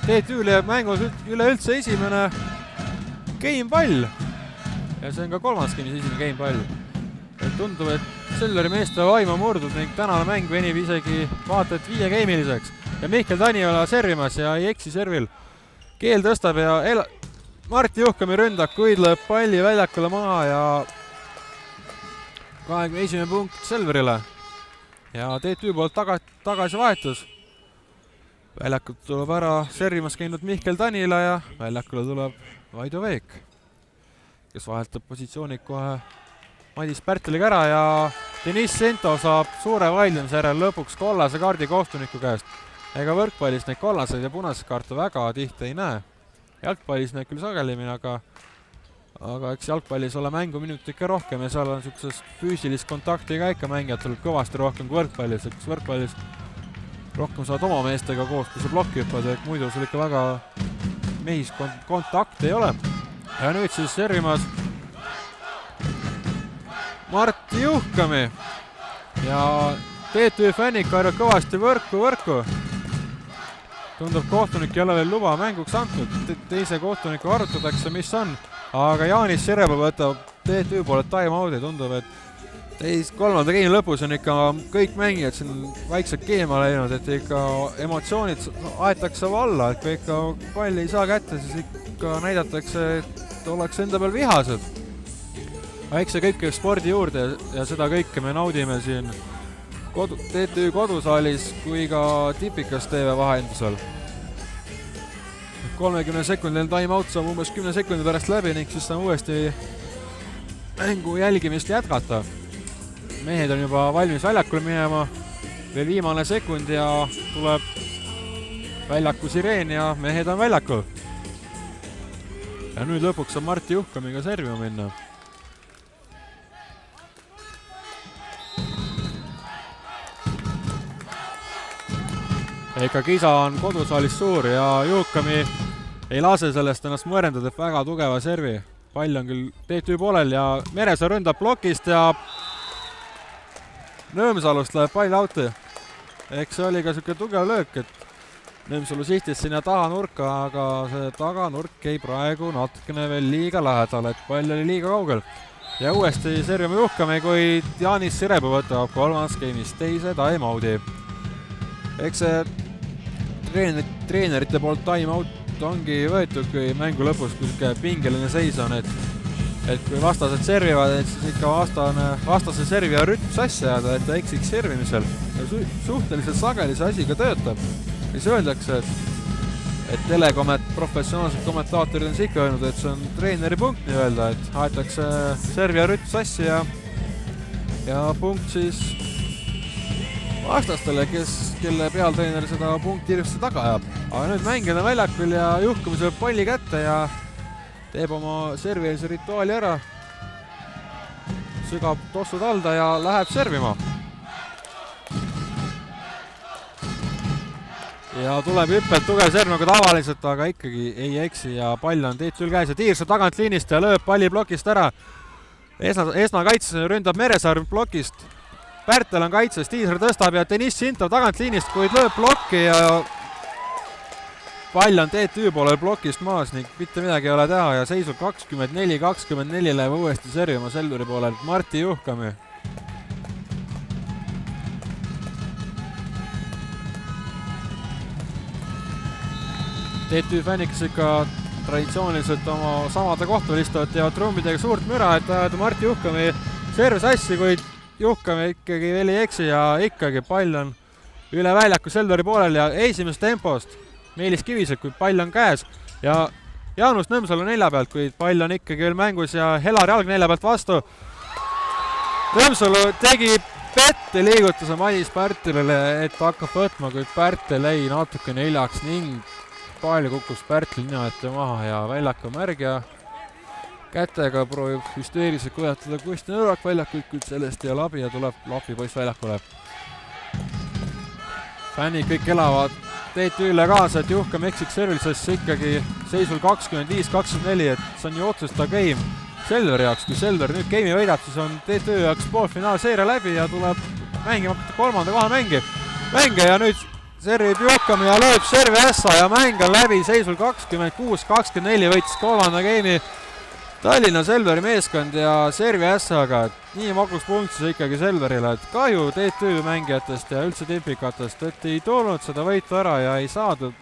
TTÜ-le mängus üleüldse esimene game-pall ja see on ka kolmas esimene game-pall. Et tundub, et Selveri meeste vaim on murdud ning tänane mäng venib isegi vaata et 5 game'iliseks ja Mihkel Tanila servimas ja ei eksi servil. Keel tõstab ja Martti Juhkami ründak, kuid lööb palli väljakule maha ja 21 punkt Selverile ja TTÜ poolt tagasi vahetus. Väljakul tuleb ära servimas käinud Mihkel Tanila ja väljakule tuleb Vaido Veek, kes vahetab positsioonid kohe Madis Pärteliga ära ja Deniss Sento saab suure vaidlemise järel lõpuks kollase kaardi kohtuniku käest. Ega võrkpallis neid kollaseid ja punaseid kaarte väga tihti ei näe. Jalgpallis näeb küll sagelimini, aga eks jalgpallis ole mänguminut ikka rohkem ja seal on niisugusest füüsilist kontakti ka ikka mängijatel kõvasti rohkem kui võrkpallis. Eks võrkpallis rohkem saad oma meestega koos, kui sa plokki hüppad, et muidu sul ikka väga mehis kontakti ei ole. Ja nüüd siis servimas Martti Juhkami ja TTÜ fännid karjavad kõvasti võrku. Tundub kohtunik ei ole veel luba mänguks antud. Teise kohtuniku arutatakse, mis on. Aga Jaanis Sireba võtab TTÜ poole time-out'i. Tundub, et kolmanda geimi lõpus on ikka kõik mängijad siin vaikselt keema läinud, et ikka emotsioonid aetakse valla, et kui ikka palli ei saa kätte, siis ikka näidatakse, et ollakse enda peal vihased. Eks see kõik käib spordi juurde ja seda kõike me naudime siin TTÜ kodusaalis kui ka Tipikas TV vahendusel. 30 sekundil time-out saab umbes 10 sekundi pärast läbi ning siis saame uuesti mängu jälgimist jätkata. Mehed on juba valmis väljakule minema, veel viimane sekund ja tuleb väljaku sireen ja mehed on väljakul. Ja nüüd lõpuks on Martti Juhkamiga servima minna. Eka kisa on kodusaalis suur ja Juhkami ei lase sellest ennast mõõrendada, et väga tugeva servi. Pall on küll TTÜ poolel ja Meresaar ründab plokist ja Nõmsalust läheb pall out'i. Eks see oli ka niisugune tugev löök, et Nõmsalu sihtis sinna taganurka, aga see taganurk jäi praegu natukene veel liiga lähedal, et pall oli liiga kaugel. Ja uuesti servima Juhkami, kuid Jaanis Sireba võtab kolmas game'is teise time-out'i. Eks see treenerite poolt time-out ongi võetud, kui mängu lõpus kui pingeline seis on, et kui vastased servivad, et siis ikka vastase servija rütm sassi jääda, et ta eksiks servimisel. Ja suhteliselt sageli see asi ka töötab. Ja siis öeldakse, et professionaalsed kommentaatorid on ikka öelnud, et see on treeneri punkt nii öelda, et aetakse servija rütm sassi ja punkt siis vastastele, kelle pealtreener seda punkti hirmsti taga ajab. Aga nüüd mängijad on väljakul ja Juhkami saab palli kätte ja teeb oma servieelse rituaali ära. Sügab tossud alda ja läheb servima. Ja tuleb hüppelt tugev serv nagu tavaliselt, aga ikkagi ei eksi ja pall on TTÜ-l käes ja Tiirsa tagant liinist ja lööb palli plokist ära. Esna kaitses ründab Meresaar plokist. Pärtel on kaitses, Tiisar tõstab ja Deniss Sintov tagant liinist, kuid lööb plokki ja pall on TTÜ poolel plokist maas ning mitte midagi ei ole teha ja seisul 24-24 läheb uuesti servima Selveri poolel Martti Juhkami. TTÜ fännid, kes ikka traditsiooniliselt oma samade kohtadel istuvad, teevad trummidega suurt müra, et ajada Martti Juhkami serv sassi, kuid Juhkami ikkagi veel ei eksi ja ikkagi pall on üle väljaku Selveri poolel ja esimesest tempost Meelis Kivisepp, kui pall on käes ja Jaanus Nõmsalu nelja pealt, kuid pall on ikkagi veel mängus ja Helar Jalg nelja pealt vastu. Nõmsalu tegi petteliigutuse Madis Pärtelile, et hakkab võtma, kuid Pärtel jäi natukene hiljaks ning pall kukkus Pärtli nina ette maha ja väljaku märgja kätega proovib hüsteeriliselt kujatada Kusti Nõurak väljakult, kuid sellest ei ole abi ja tuleb Lapi poiss väljakule. Fännid kõik elavad TTÜ-le kaasa, et Juhkam eksiks servil, sest ikkagi seisul 25-24, et see on ju otsustav game Selveri jaoks. Kui Selver nüüd game'i võidab, siis on TTÜ jaoks poolfinaalseeria läbi ja tuleb mängima kolmanda koha mänge ja nüüd servib Juhkam ja lööb servi ässa ja mäng on läbi seisul 26-24, võitis kolmanda game'i Tallinna Selveri meeskond ja servi ässaga, et nii magus punktis ikkagi Selverile, et kahju TTÜ mängijatest ja üldse tipikatest, et ei tulnud seda võitu ära ja ei saadud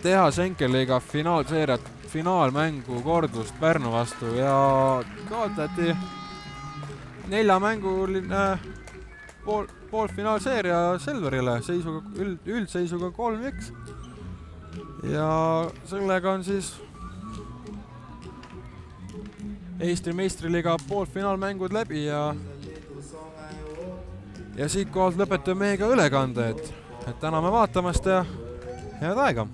teha Senkeliga finaalseeriat, finaalmängu kordust Pärnu vastu ja kaotati neljamänguline poolfinaalseeria Selverile seisuga, üldseisuga 3-1 ja sellega on siis Eesti meistriliiga poolfinaalmängud läbi ja siitkohalt lõpetame meiega ülekande, et täname vaatamast ja head aega!